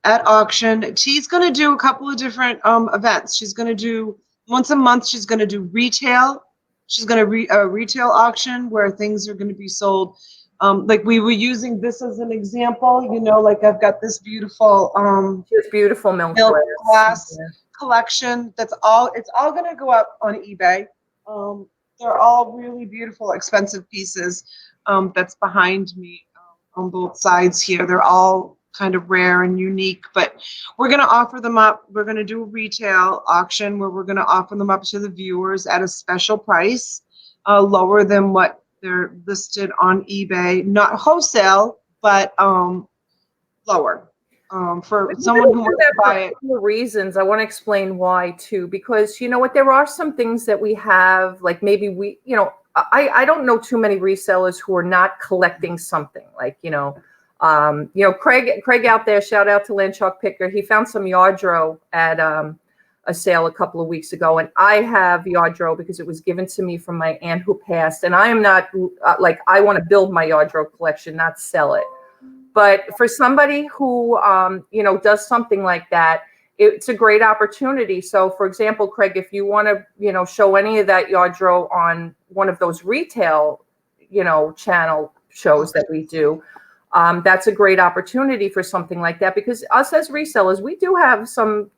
Speaker 2: at auction, T's going to do a couple of different events. She's going to do once a month. She's going to do retail. She's going to retail auction where things are going to be sold. Like we were using this as an example, like I've got this beautiful milk glass collection. It's all going to go up on eBay. They're all really beautiful, expensive pieces that's behind me on both sides here. They're all kind of rare and unique, but we're going to offer them up. We're going to do a retail auction where we're going to offer them up to the viewers at a special price, lower than what they're listed on eBay, not wholesale, but lower. for
Speaker 1: We're
Speaker 2: someone
Speaker 1: gonna
Speaker 2: who
Speaker 1: do
Speaker 2: wants
Speaker 1: that
Speaker 2: to
Speaker 1: for
Speaker 2: buy
Speaker 1: a
Speaker 2: it.
Speaker 1: couple of reasons. I want to explain why too, because you know what, there are some things that we have, like maybe we, I don't know too many resellers who are not collecting something. Like, Craig out there, shout out to Landshark Picker. He found some Yardro at a sale a couple of weeks ago, and I have Yardro because it was given to me from my aunt who passed. And I am not I want to build my Yardro collection, not sell it. But for somebody who, does something like that, it's a great opportunity. So, for example, Craig, if you want to, show any of that Yardro on one of those retail, channel shows that we do, that's a great opportunity for something like that. Because us as resellers, we do have some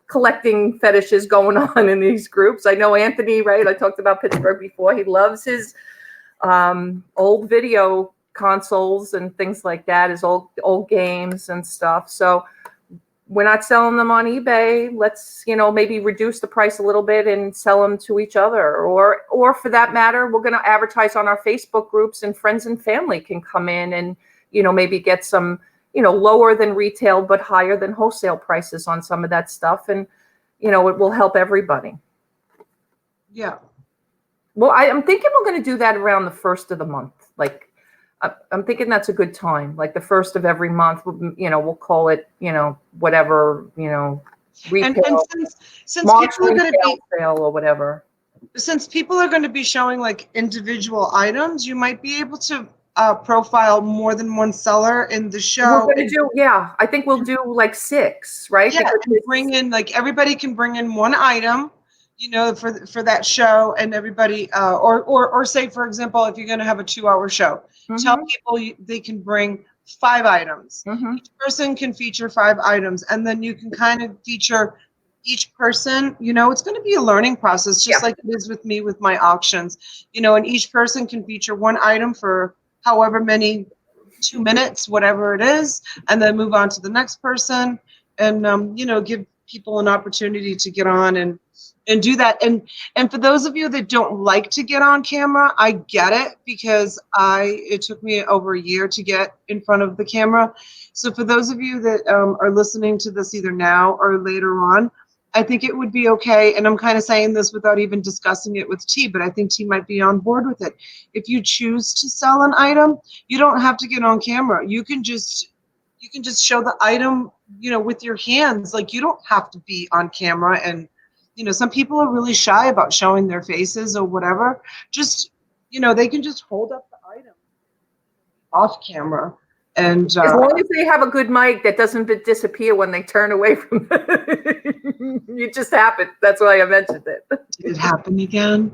Speaker 1: collecting fetishes going on in these groups. I know Anthony, right? I talked about Pittsburgh before. He loves his old video consoles and things like that, his old games and stuff. So we're not selling them on eBay. Let's, maybe reduce the price a little bit and sell them to each other. Or for that matter, we're going to advertise on our Facebook groups, and friends and family can come in and, maybe get some, lower than retail, but higher than wholesale prices on some of that stuff. And, it will help everybody.
Speaker 2: Yeah.
Speaker 1: Well, I'm thinking we're going to do that around the first of the month. Like, I'm thinking that's a good time. Like the first of every month, we'll call it, whatever, retail,
Speaker 2: And since
Speaker 1: March
Speaker 2: people are going to
Speaker 1: retail
Speaker 2: be
Speaker 1: sale or whatever.
Speaker 2: since people are going to be showing like individual items, you might be able to profile more than one seller in the
Speaker 1: We're
Speaker 2: show.
Speaker 1: going to do, yeah, I think we'll do like 6, right?
Speaker 2: Yeah,
Speaker 1: Because
Speaker 2: and bring in, like, everybody can bring in one item, for that show, and everybody, or say, for example, if you're going to have a 2-hour show, tell people they can bring 5 items. Each person can feature 5 items, and then you can kind of feature each person. It's going to be a learning process, just
Speaker 1: Yeah.
Speaker 2: like it is with me with my auctions. And each person can feature one item for however many 2 minutes, whatever it is, and then move on to the next person, and give people an opportunity to get on and do that. And for those of you that don't like to get on camera, I get it, because it took me over a year to get in front of the camera. So for those of you that are listening to this either now or later on, I think it would be okay, and I'm kind of saying this without even discussing it with T, but I think T might be on board with it. If you choose to sell an item, you don't have to get on camera. You can just show the item, with your hands. Like, you don't have to be on camera. And, some people are really shy about showing their faces or whatever. Just, they can just hold up the item off camera. And
Speaker 1: as long as they have a good mic that doesn't disappear when they turn away from it just happened. That's why I mentioned it.
Speaker 2: Did it happen again?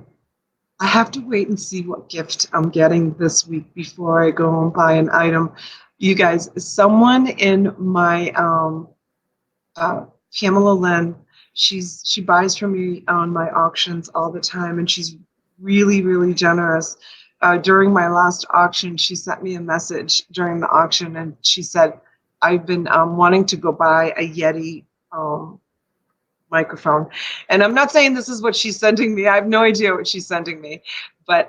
Speaker 2: I have to wait and see what gift I'm getting this week before I go and buy an item. You guys, someone in my Pamela Lynn, she buys from me on my auctions all the time, and she's really, really generous. During my last auction, she sent me a message during the auction, and she said, I've been wanting to go buy a Yeti microphone. And I'm not saying this is what she's sending me. I have no idea what she's sending me. But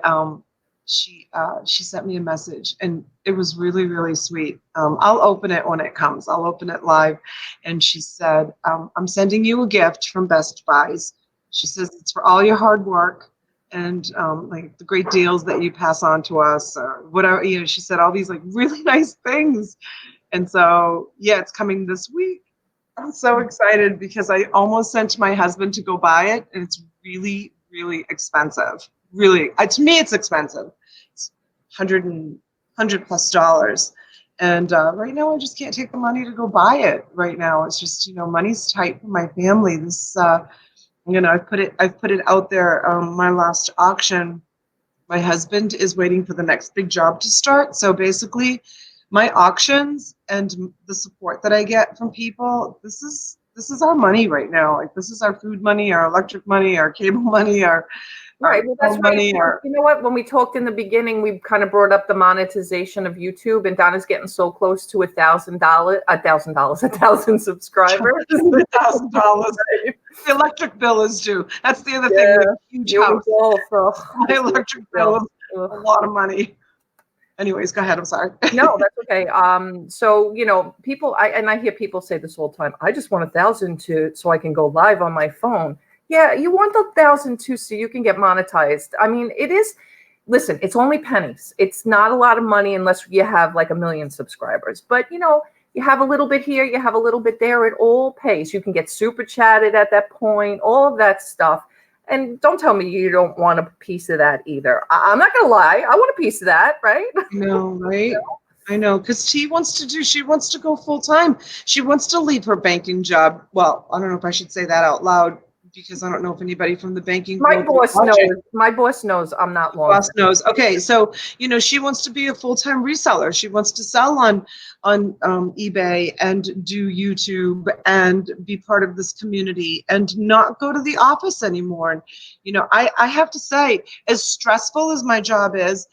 Speaker 2: she sent me a message, and it was really, really sweet. I'll open it when it comes. I'll open it live. And she said, I'm sending you a gift from Best Buys. She says, it's for all your hard work and like the great deals that you pass on to us, or whatever. She said all these like really nice things. And so, yeah, it's coming this week. I'm so excited because I almost sent my husband to go buy it, and it's really, really expensive. Really, to me, it's expensive. It's $100+ and right now I just can't take the money to go buy it. Right now, it's just money's tight for my family. This I've put it out there. My last auction, my husband is waiting for the next big job to start. So basically, my auctions and the support that I get from people, this is our money right now. Like, this is our food money, our electric money, our cable money, our
Speaker 1: Right. Well, that's
Speaker 2: money.
Speaker 1: right. You know what? When we talked in the beginning, we kind of brought up the monetization of YouTube, and Donna's getting so close to $1,000 subscribers.
Speaker 2: $1,000. The electric bill is due. That's the other thing. Huge house. My electric bill is a lot of money. Anyways, go ahead. I'm sorry.
Speaker 1: No, that's okay. So people, I hear people say this all the time. I just want 1,000 so I can go live on my phone. Yeah, you want the 1,000 too, so you can get monetized. I mean, it is. Listen, it's only pennies. It's not a lot of money unless you have like 1 million subscribers. But you have a little bit here, you have a little bit there. It all pays. You can get super chatted at that point. All of that stuff. And don't tell me you don't want a piece of that either. I'm not gonna lie. I want a piece of that, right?
Speaker 2: No, right? I know, because she wants to go full time. She wants to leave her banking job. Well, I don't know if I should say that out loud because I don't know if anybody from the banking
Speaker 1: My
Speaker 2: world
Speaker 1: boss
Speaker 2: is watching.
Speaker 1: knows. My boss knows I'm not long.
Speaker 2: Boss knows. Okay, so she wants to be a full-time reseller. She wants to sell on eBay and do YouTube and be part of this community and not go to the office anymore. And I have to say, as stressful as my job is,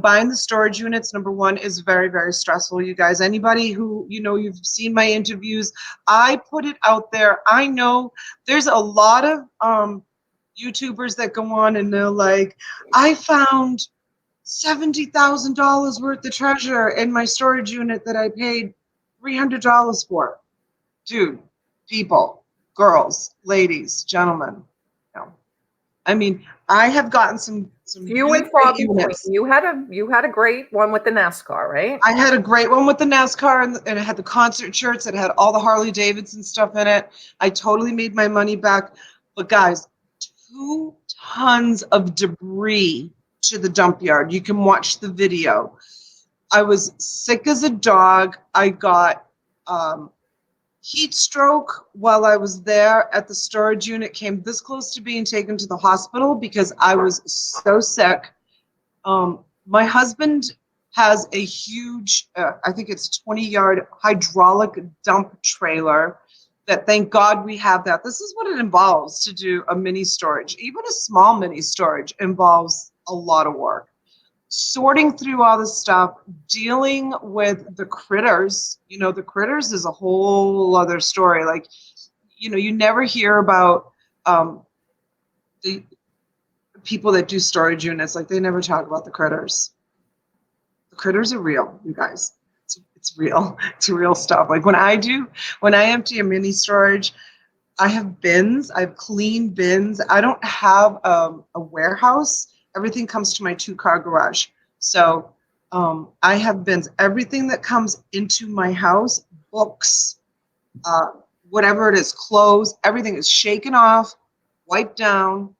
Speaker 2: buying the storage units, number one, is very, very stressful. You guys, anybody who you've seen my interviews, I put it out there. I know there's a lot of YouTubers that go on and they're like, I found $70,000 worth of treasure in my storage unit that I paid $300 for. Dude, people, girls, ladies, gentlemen. I mean, I have gotten some
Speaker 1: few and far between. You had a great one with the NASCAR, right?
Speaker 2: I had a great one with the NASCAR, and it had the concert shirts. It had all the Harley Davidson stuff in it. I totally made my money back. But guys, 2 tons of debris to the dump yard. You can watch the video. I was sick as a dog. I got heat stroke while I was there at the storage unit. Came this close to being taken to the hospital because I was so sick. My husband has a huge, I think it's 20-yard hydraulic dump trailer that, thank God we have that. This is what it involves to do a mini storage. Even a small mini storage involves a lot of work. Sorting through all the stuff, dealing with the critters. The critters is a whole other story. Like, you never hear about the people that do storage units. Like, they never talk about the critters. The critters are real, you guys. It's real. It's real stuff. Like when I empty a mini storage, I have bins. I have clean bins. I don't have a warehouse. Everything comes to my 2-car garage. So I have bins. Everything that comes into my house, books, whatever it is, clothes, everything is shaken off, wiped down,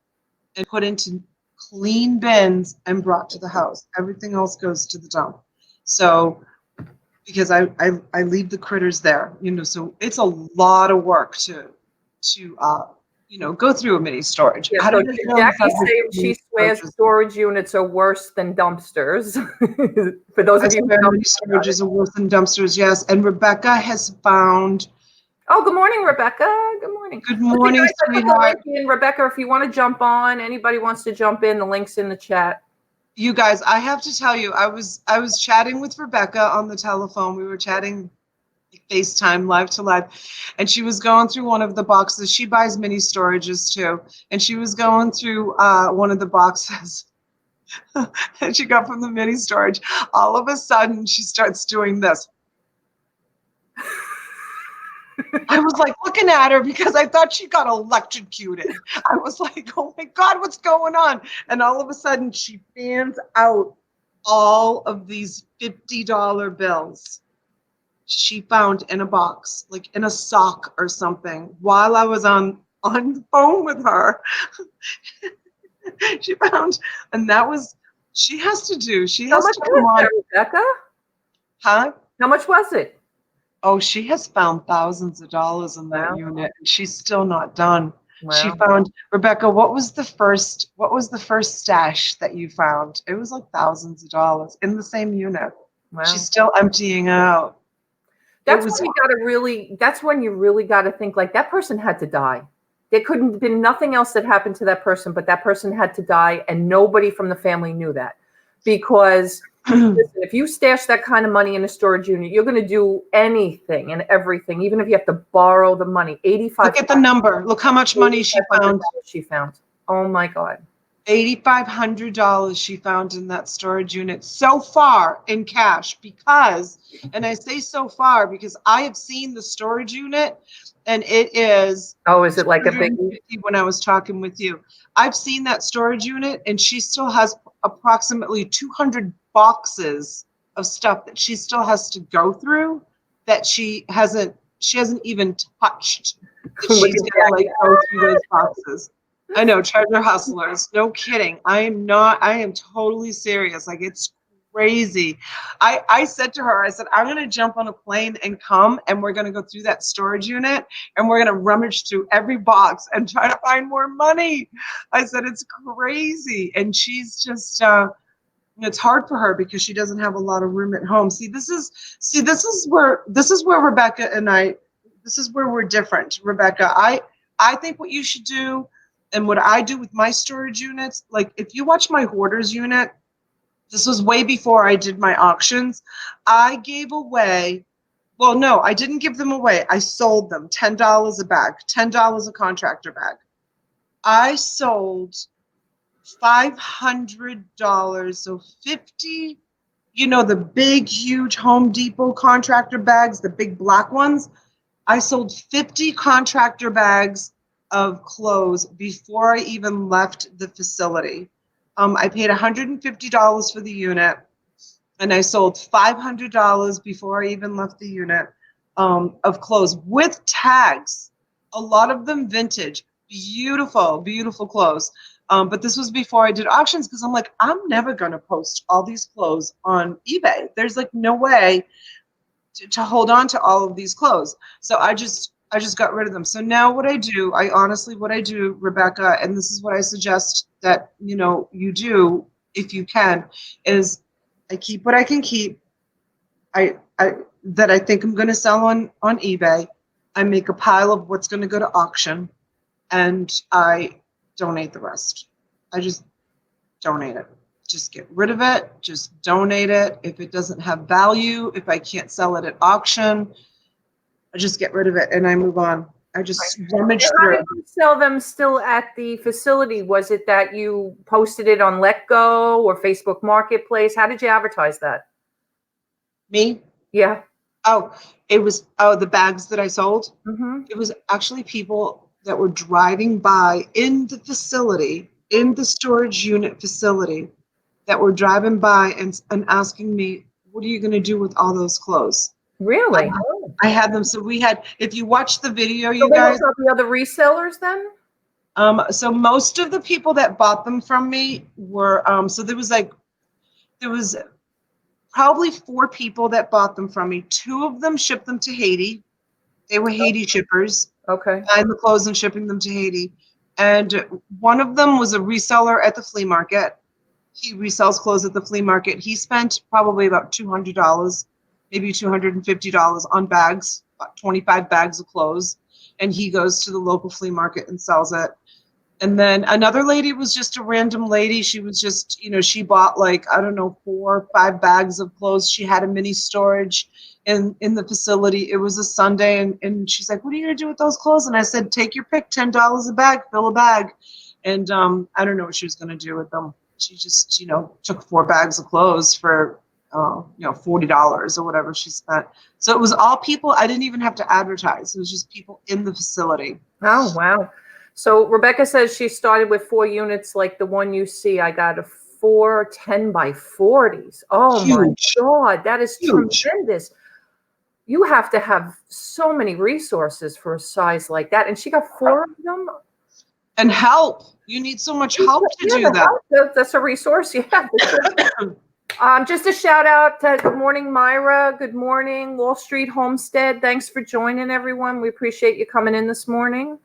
Speaker 2: and put into clean bins and brought to the house. Everything else goes to the dump. So because I leave the critters there, so it's a lot of work to go through a mini storage.
Speaker 1: Yeah, so Jackie's saying she swears storage units are worse than dumpsters. For those of you who know,
Speaker 2: mini storages are worse than dumpsters, yes. And Rebecca has found.
Speaker 1: Oh, good morning, Rebecca. Good morning.
Speaker 2: Good morning, sweetheart.
Speaker 1: Rebecca, if you want to jump on, anybody wants to jump in, the link's in the chat.
Speaker 2: You guys, I have to tell you, I was chatting with Rebecca on the telephone. We were chatting FaceTime, live to live, and she was going through one of the boxes. She buys mini storages too, and she was going through one of the boxes that she got from the mini storage. All of a sudden, she starts doing this. I was like looking at her because I thought she got electrocuted. I was like, oh my God, what's going on? And all of a sudden she fans out all of these $50 bills she found in a box, like in a sock or something, while I was on the phone with her. She found, and that was, she has to come on.
Speaker 1: Rebecca?
Speaker 2: Huh?
Speaker 1: How much was it?
Speaker 2: Oh, she has found thousands of dollars in that unit, and she's still not done.
Speaker 1: Wow.
Speaker 2: She found, Rebecca, what was the first stash that you found? It was like thousands of dollars in the same unit. Wow. She's still emptying out.
Speaker 1: That's when you really got to think like that person had to die. There couldn't have been nothing else that happened to that person, but that person had to die, and nobody from the family knew that. Because listen, if you stash that kind of money in a storage unit, you're going to do anything and everything, even if you have to borrow the money. 85.
Speaker 2: Look at the number. Look how much money she found.
Speaker 1: Oh my God.
Speaker 2: $8,500 she found in that storage unit so far in cash because, and I say so far because I have seen the storage unit and it is
Speaker 1: Oh, is it like a big?
Speaker 2: 250 when I was talking with you. I've seen that storage unit and she still has approximately 200 boxes of stuff that she still has to go through that she hasn't even touched. That
Speaker 1: Look
Speaker 2: she's
Speaker 1: at
Speaker 2: gonna
Speaker 1: that.
Speaker 2: like go through those boxes. I know, treasure hustlers. No kidding. I am totally serious. Like it's crazy. I said to her, I said, I'm gonna jump on a plane and come and we're gonna go through that storage unit and we're gonna rummage through every box and try to find more money. I said, it's crazy. And she's just it's hard for her because she doesn't have a lot of room at home. This is where Rebecca and I, this is where we're different. Rebecca, I think what you should do and what I do with my storage units, like if you watch my hoarders unit, this was way before I did my auctions. I gave away, well, no, I didn't give them away. I sold them $10 a bag, $10 a contractor bag. I sold $500, so 50, the big, huge Home Depot contractor bags, the big black ones. I sold 50 contractor bags of clothes before I even left the facility. I paid $150 for the unit, and I sold $500 before I even left the unit of clothes with tags. A lot of them vintage, beautiful, beautiful clothes. But this was before I did auctions because I'm like, I'm never going to post all these clothes on eBay. There's like no way to hold on to all of these clothes. So I just got rid of them. So now what I do, what I do, Rebecca, and this is what I suggest that, you do if you can, is I keep what I can keep. I that I think I'm going to sell on eBay. I make a pile of what's going to go to auction and I donate the rest. I just donate it. Just get rid of it. Just donate it. If it doesn't have value, if I can't sell it at auction, I just get rid of it and I move on. I just rummage
Speaker 1: How
Speaker 2: through
Speaker 1: did
Speaker 2: it.
Speaker 1: you sell them still at the facility? Was it that you posted it on Letgo or Facebook Marketplace? How did you advertise that?
Speaker 2: Me?
Speaker 1: Yeah.
Speaker 2: Oh, the bags that I sold.
Speaker 1: Mm-hmm.
Speaker 2: It was actually people that were driving by in the facility, in the storage unit facility, that were driving by and asking me, what are you going to do with all those clothes?
Speaker 1: Really?
Speaker 2: I had them. So if you watch the video,
Speaker 1: So
Speaker 2: you
Speaker 1: they
Speaker 2: guys,
Speaker 1: were the other resellers then?
Speaker 2: so most of the people that bought them from me were, so there was probably 4 people that bought them from me. 2 of them shipped them to Haiti. They were Haiti shippers,
Speaker 1: Okay.
Speaker 2: buying the clothes and shipping them to Haiti. And one of them was a reseller at the flea market. He resells clothes at the flea market. He spent probably about $200, maybe $250 on bags, about 25 bags of clothes. And he goes to the local flea market and sells it. And then another lady was just a random lady. She was just, she bought like, I don't know, 4 or 5 bags of clothes. She had a mini storage in the facility. It was a Sunday and she's like, what are you gonna do with those clothes? And I said, take your pick, $10 a bag, fill a bag. And I don't know what she was gonna do with them. She just, took 4 bags of clothes for $40 or whatever she spent. So it was all people. I didn't even have to advertise. It was just people in the facility.
Speaker 1: Oh, wow. So Rebecca says she started with 4 units like the one you see. I got a 4 10 by 40s. Oh my
Speaker 2: Huge.
Speaker 1: God, that is
Speaker 2: Huge.
Speaker 1: tremendous. You have to have so many resources for a size like that. And she got 4 of them?
Speaker 2: And help. You need so much help to do that.
Speaker 1: That's a resource. Yeah. Just a shout out to good morning, Myra. Good morning, Wall Street Homestead. Thanks for joining, everyone. We appreciate you coming in this morning.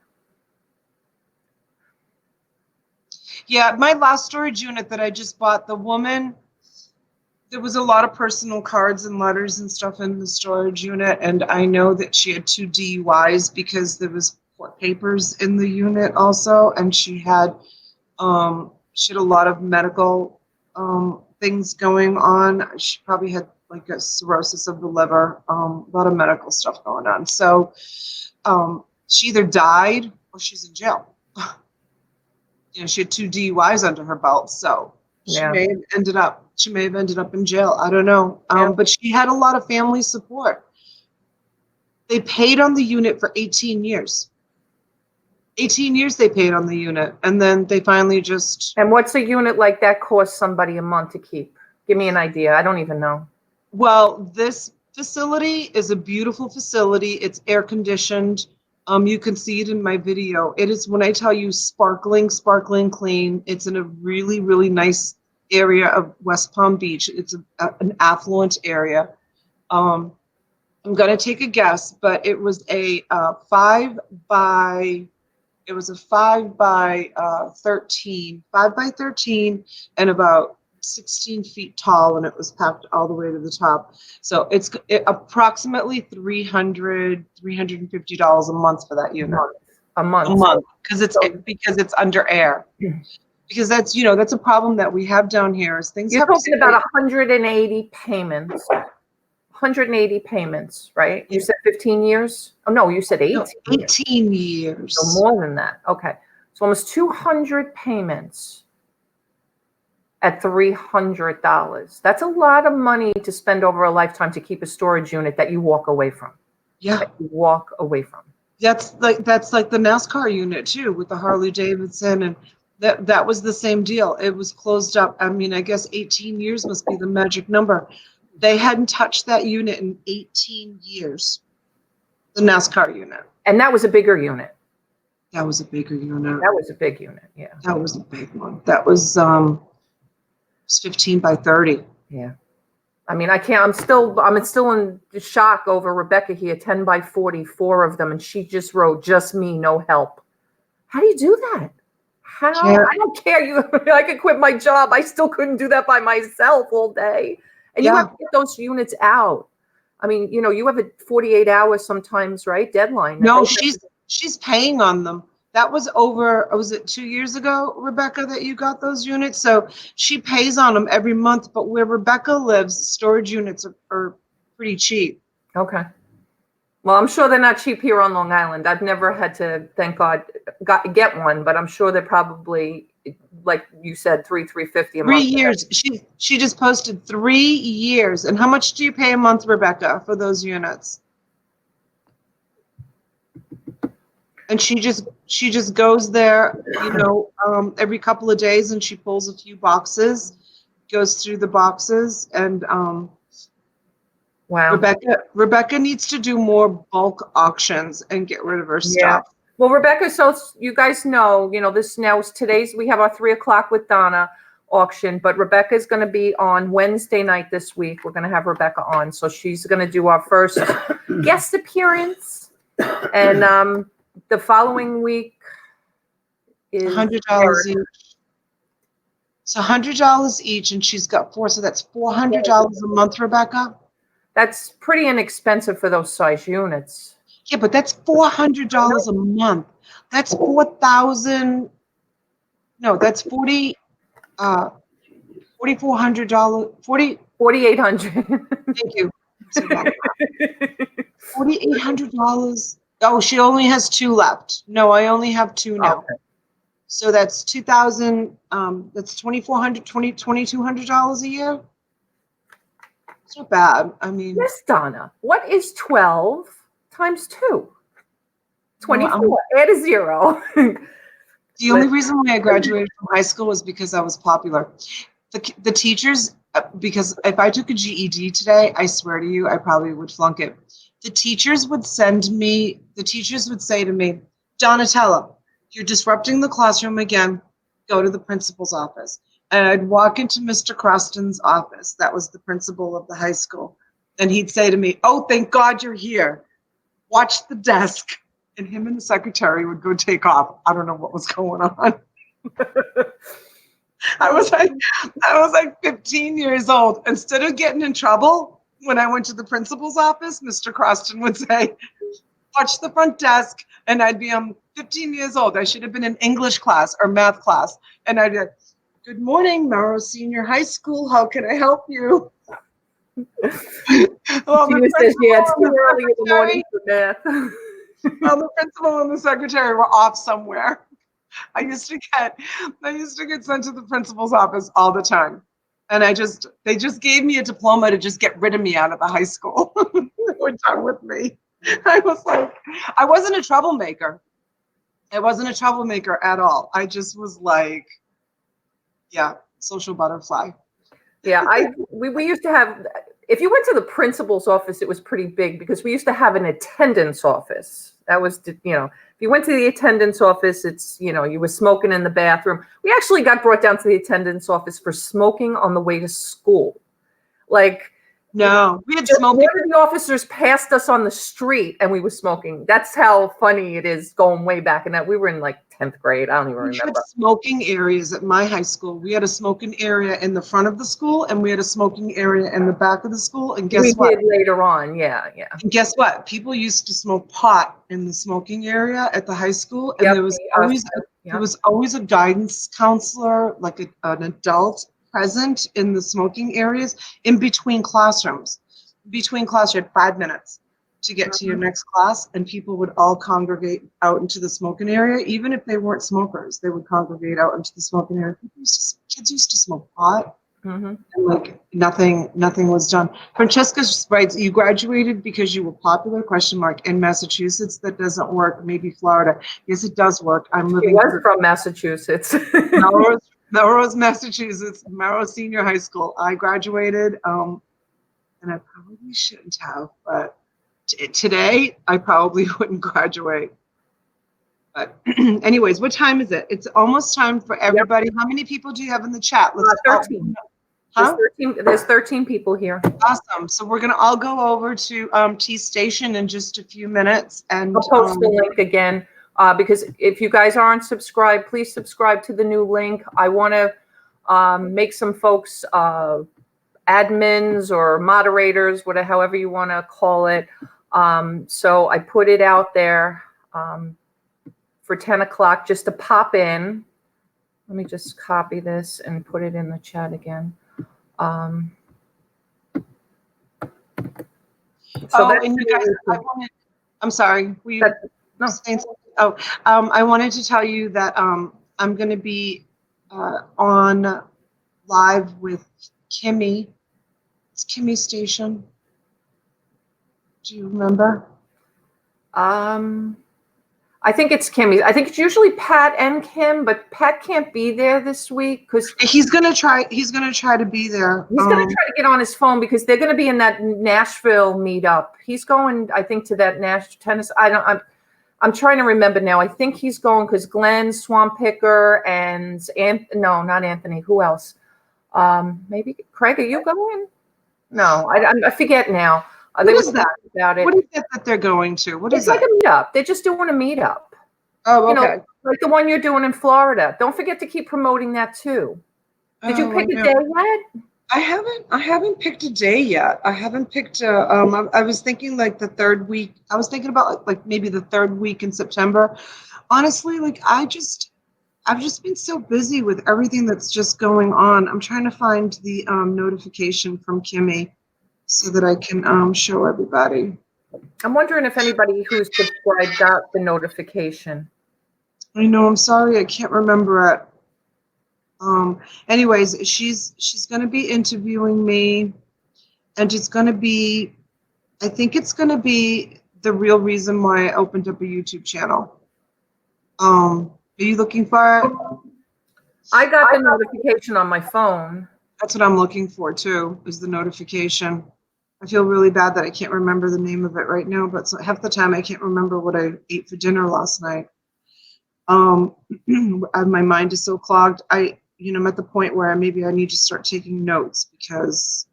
Speaker 2: Yeah, my last storage unit that I just bought, the woman, there was a lot of personal cards and letters and stuff in the storage unit. And I know that she had 2 DUIs because there was court papers in the unit also. And she had a lot of medical things going on. She probably had like a cirrhosis of the liver, a lot of medical stuff going on. So she either died or she's in jail. she had 2 DUIs under her belt, so
Speaker 1: Yeah.
Speaker 2: she may have ended up in jail. I don't know.
Speaker 1: Yeah.
Speaker 2: But she had a lot of family support. They paid on the unit for 18 years. 18 years they paid on the unit, and then they finally just.
Speaker 1: And what's a unit like that cost somebody a month to keep? Give me an idea. I don't even know.
Speaker 2: Well, this facility is a beautiful facility. It's air conditioned. You can see it in my video. It is, when I tell you, sparkling, sparkling clean. It's in a really, really nice area of West Palm Beach. It's an affluent area. I'm gonna take a guess, but it was a 5 by 13, 5 by 13, and about 16 feet tall, and it was packed all the way to the top. So it's approximately $350 a month for that unit.
Speaker 1: A month.
Speaker 2: A month, because it's under air. Because that's a problem that we have down here. Is things
Speaker 1: You're
Speaker 2: have to
Speaker 1: talking about 180 payments. 180 payments, right? You said 15 years? Oh, no, you said 18 years.
Speaker 2: 18 years.
Speaker 1: So more than that. Okay. So almost 200 payments at $300. That's a lot of money to spend over a lifetime to keep a storage unit that you walk away from.
Speaker 2: Yeah.
Speaker 1: That you walk away from.
Speaker 2: That's like the NASCAR unit too, with the Harley Davidson, and that was the same deal. It was closed up. I mean, I guess 18 years must be the magic number. They hadn't touched that unit in 18 years. The NASCAR unit.
Speaker 1: And that was a bigger unit.
Speaker 2: That was a bigger unit.
Speaker 1: That was a big unit, yeah.
Speaker 2: That was a big one. That was 15 by 30.
Speaker 1: Yeah. I mean, I'm still in shock over Rebecca here, 10 by 40, 4 of them, and she just wrote, "Just me, no help." How do you do that? How?
Speaker 2: Yeah.
Speaker 1: I don't care. I could quit my job. I still couldn't do that by myself all day. And you have to get those units out. I mean, you have a 48 hours sometimes, right? Deadline.
Speaker 2: No, she's paying on them. That was was it 2 years ago, Rebecca, that you got those units? So she pays on them every month, but where Rebecca lives, storage units are pretty cheap.
Speaker 1: Okay. Well, I'm sure they're not cheap here on Long Island. I've never had to, thank God, get one, but I'm sure they're probably, like you said, $350 a month.
Speaker 2: 3 years. She just posted 3 years. And how much do you pay a month, Rebecca, for those units? And she just goes there, every couple of days, and she pulls a few boxes, goes through the boxes, and
Speaker 1: wow.
Speaker 2: Rebecca needs to do more bulk auctions and get rid of her stuff.
Speaker 1: Well, Rebecca, so you guys know, today's, we have our 3:00 with Donna auction, but Rebecca is going to be on Wednesday night this week. We're going to have Rebecca on. So she's going to do our first guest appearance. And the following week is
Speaker 2: $100 each. So $100 each, and she's got 4, so that's $400 a month, Rebecca.
Speaker 1: That's pretty inexpensive for those size units.
Speaker 2: Yeah, but that's $400 a month. That's $4,000. No, that's $4,400.
Speaker 1: $4,800.
Speaker 2: Thank you. $4,800. Oh, she only has 2 left. No, I only have 2 now.
Speaker 1: Okay.
Speaker 2: So that's 2,000. That's $2,400, $2,200 a year. It's not bad. I mean,
Speaker 1: yes, Donna. What is 12 times 2? 24. Add a 0.
Speaker 2: The only reason why I graduated from high school was because I was popular. The teachers, because if I took a GED today, I swear to you, I probably would flunk it. The teachers would say to me, "Donatella, you're disrupting the classroom again. Go to the principal's office." And I'd walk into Mr. Croston's office. That was the principal of the high school. And he'd say to me, "Oh, thank God you're here. Watch the desk." And him and the secretary would go take off. I don't know what was going on. I was like 15 years old. Instead of getting in trouble, when I went to the principal's office, Mr. Croston would say, "Watch the front desk." And I'd be 15 years old. I should have been in English class or math class. And I'd be like, "Good morning, Merrill Senior High School. How can I help you?" Well,
Speaker 1: She says, "Yeah, it's too early in the morning for math."
Speaker 2: Well, the principal and the secretary were off somewhere. I used to get sent to the principal's office all the time. And they just gave me a diploma to just get rid of me out of the high school. They were done with me. I was like, I wasn't a troublemaker. I wasn't a troublemaker at all. I just was like, yeah, social butterfly.
Speaker 1: Yeah, we used to have, if you went to the principal's office, it was pretty big because we used to have an attendance office. That was, if you went to the attendance office, it's, you were smoking in the bathroom. We actually got brought down to the attendance office for smoking on the way to school. Like,
Speaker 2: no, we had
Speaker 1: just
Speaker 2: smoking.
Speaker 1: one of the officers passed us on the street and we were smoking. That's how funny it is going way back. And that we were in like 10th grade. I don't even
Speaker 2: We had
Speaker 1: remember.
Speaker 2: smoking areas at my high school. We had a smoking area in the front of the school, and we had a smoking area in the back of the school. And guess what?
Speaker 1: We did later on. Yeah.
Speaker 2: And guess what? People used to smoke pot in the smoking area at the high school, and
Speaker 1: Yep,
Speaker 2: there was
Speaker 1: yep.
Speaker 2: there was always a guidance counselor, like an adult present in the smoking areas in between classrooms. Between class, you had 5 minutes to get to your next class, and people would all congregate out into the smoking area. Even if they weren't smokers, they would congregate out into the smoking area. Kids used to smoke pot.
Speaker 1: Mm-hmm.
Speaker 2: And like nothing was done. Francesca writes, you graduated because you were popular, ? In Massachusetts. That doesn't work. Maybe Florida. Yes, it does work. I'm living.
Speaker 1: She was from Massachusetts.
Speaker 2: Melrose, Massachusetts, Melrose Senior High School. I graduated, and I probably shouldn't have, but today I probably wouldn't graduate. But anyways, what time is it? It's almost time for everybody. Yep. How many people do you have in the chat? Let's
Speaker 1: 13. Huh? There's 13 people here.
Speaker 2: Awesome. So we're going to all go over to T Station in just a few minutes. And
Speaker 1: I'll post the link again because if you guys aren't subscribed, please subscribe to the new link. I want to make some folks admins or moderators, whatever, however you want to call it. So I put it out there for 10 o'clock just to pop in. Let me just copy this and put it in the chat again. I'm
Speaker 2: sorry. I wanted to tell you that I'm going to be on live with Kimmy. It's Kimmy Station. Do you remember?
Speaker 1: I think it's Kimmy. I think it's usually Pat and Kim, but Pat can't be there this week because
Speaker 2: he's gonna try to be there.
Speaker 1: He's gonna try to get on his phone because they're gonna be in that Nashville meetup. He's going, I think, to that Nashville tennis. I'm trying to remember now. I think he's going because Glenn Swamppicker and not Anthony. Who else? Maybe Craig. Are you going? No, I forget now.
Speaker 2: What is that? About it. What is it that they're going to? What is
Speaker 1: it? It's like a meetup. They're just doing a meetup.
Speaker 2: Oh, okay.
Speaker 1: Like the one you're doing in Florida. Don't forget to keep promoting that too. Did you pick a day yet?
Speaker 2: I haven't picked a day yet. I haven't picked I was thinking like the third week. I was thinking about like maybe the third week in September. Honestly, like I've just been so busy with everything that's just going on. I'm trying to find the notification from Kimmy so that I can show everybody.
Speaker 1: I'm wondering if anybody who's subscribed got the notification.
Speaker 2: I know, I'm sorry, I can't remember it. Anyways, she's going to be interviewing me, and it's going to be, I think it's going to be the real reason why I opened up a YouTube channel. Are you looking for it?
Speaker 1: I got the notification on my phone.
Speaker 2: That's what I'm looking for too, is the notification. I feel really bad that I can't remember the name of it right now, but half the time I can't remember what I ate for dinner last night. My mind is so clogged. I'm at the point where maybe I need to start taking notes because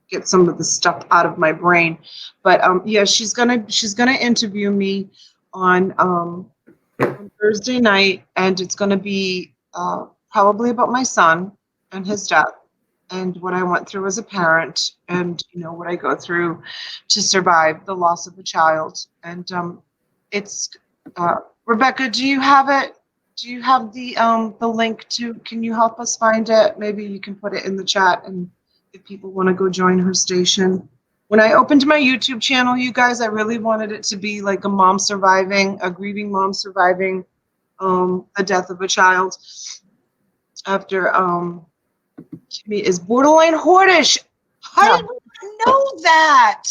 Speaker 2: get some of the stuff out of my brain. But yeah, she's gonna interview me on Thursday night, and it's gonna be probably about my son and his death, and what I went through as a parent, and what I go through to survive the loss of a child. And it's Rebecca, do you have it? Do you have the link to? Can you help us find it? Maybe you can put it in the chat, and if people want to go join her station. When I opened my YouTube channel, you guys, I really wanted it to be like a grieving mom surviving the death of a child after Kimmy is borderline hoardish. How did you know that?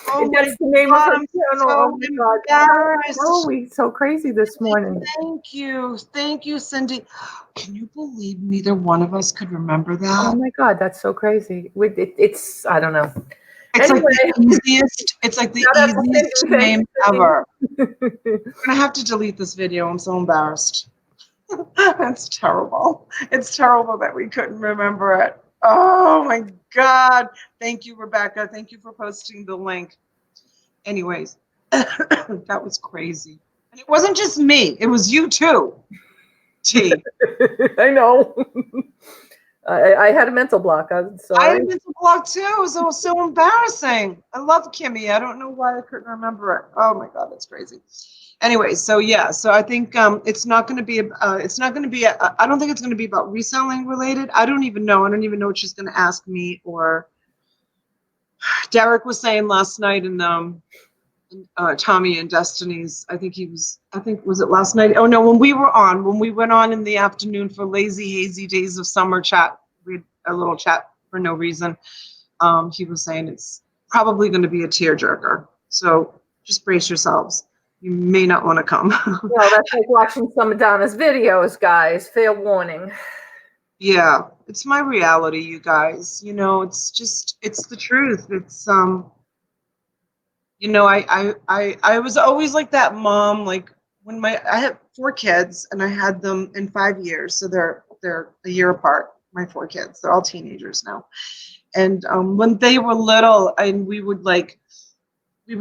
Speaker 2: Oh my
Speaker 1: That's the name of
Speaker 2: God,
Speaker 1: her
Speaker 2: I'm
Speaker 1: channel.
Speaker 2: so
Speaker 1: Oh my God.
Speaker 2: embarrassed.
Speaker 1: Oh, we so crazy this morning.
Speaker 2: Thank you, Cindy. Can you believe neither one of us could remember that?
Speaker 1: Oh my God, that's so crazy. It's I don't know.
Speaker 2: It's
Speaker 1: Anyway.
Speaker 2: like the easiest. It's like the
Speaker 1: Shout out to
Speaker 2: easiest
Speaker 1: Cindy. Thank
Speaker 2: name
Speaker 1: you, Cindy.
Speaker 2: ever. I'm gonna have to delete this video. I'm so embarrassed. That's terrible. It's terrible that we couldn't remember it. Oh my God. Thank you, Rebecca. Thank you for posting the link. Anyways, that was crazy. And it wasn't just me, it was you too. T.
Speaker 1: I know. I had a mental block. I'm
Speaker 2: I had
Speaker 1: sorry.
Speaker 2: a mental block too. It was so embarrassing. I love Kimmy. I don't know why I couldn't remember it. Oh my God, that's crazy. Anyway, so yeah, so I think it's not going to be. It's not going to be. I don't think it's going to be about reselling related. I don't even know. I don't even know what she's going to ask me. Or Derek was saying last night in Tommy and Destiny's. I think was it last night? Oh no, when we went on in the afternoon for lazy hazy days of summer chat. We had a little chat for no reason. He was saying it's probably going to be a tearjerker. So just brace yourselves. You may not want to come.
Speaker 1: Well, that's like watching some of Donna's videos, guys. Fair warning.
Speaker 2: Yeah, it's my reality, you guys. You know, it's the truth. It's you know, I was always like that mom. Like when I had 4 kids and I had them in 5 years, so they're a year apart. My 4 kids, they're all teenagers now. And when they were little, and we would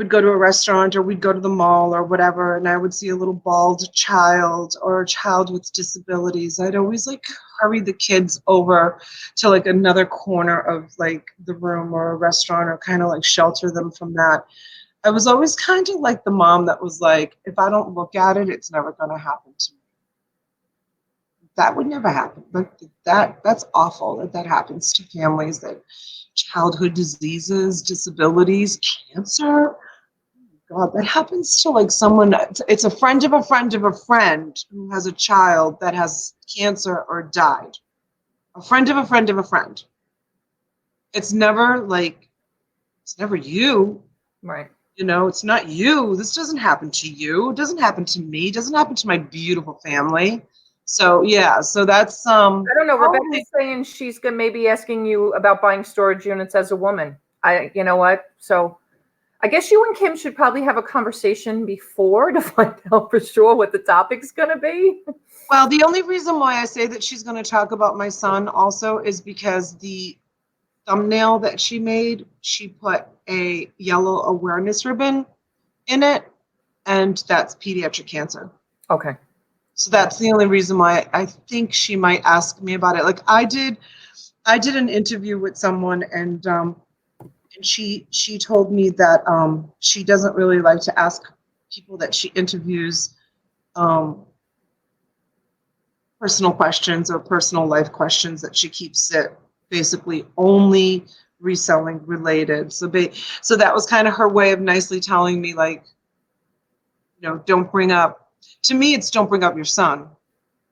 Speaker 2: go to a restaurant or we'd go to the mall or whatever, and I would see a little bald child or a child with disabilities. I'd always like hurry the kids over to like another corner of like the room or a restaurant or kind of like shelter them from that. I was always kind of like the mom that was like, if I don't look at it, it's never going to happen to me. That would never happen. But that's awful that happens to families, that childhood diseases, disabilities, cancer. God, that happens to like someone. It's a friend of a friend of a friend who has a child that has cancer or died. A friend of a friend of a friend. It's never you.
Speaker 1: Right.
Speaker 2: You know, it's not you. This doesn't happen to you. It doesn't happen to me. It doesn't happen to my beautiful family. So yeah, so that's
Speaker 1: I don't know. Rebecca's saying she's gonna maybe asking you about buying storage units as a woman. You know what? So I guess you and Kim should probably have a conversation before to find out for sure what the topic's gonna be.
Speaker 2: Well, the only reason why I say that she's going to talk about my son also is because the thumbnail that she made, she put a yellow awareness ribbon in it, and that's pediatric cancer.
Speaker 1: Okay.
Speaker 2: So that's the only reason why I think she might ask me about it. Like I did an interview with someone, and she told me that she doesn't really like to ask people that she interviews personal questions or personal life questions, that she keeps it basically only reselling related. So that was kind of her way of nicely telling me, like, you know, don't bring up your son,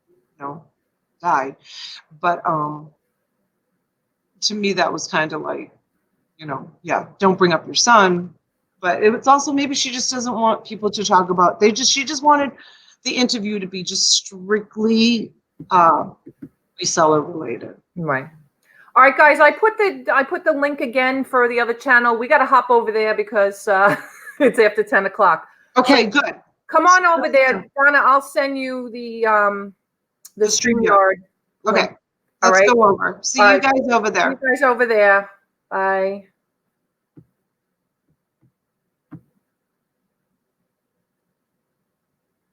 Speaker 2: you know, died. But to me that was kind of like, you know, yeah, don't bring up your son. But it's also maybe she just doesn't want people to talk about, she just wanted the interview to be just strictly reseller related.
Speaker 1: Right. All right, guys. I put the link again for the other channel. We got to hop over there because it's after 10 o'clock.
Speaker 2: Okay, good.
Speaker 1: Come on over there, Donna. I'll send you the StreamYard.
Speaker 2: Okay, let's go over. See you guys over there.
Speaker 1: See you guys over there. Bye.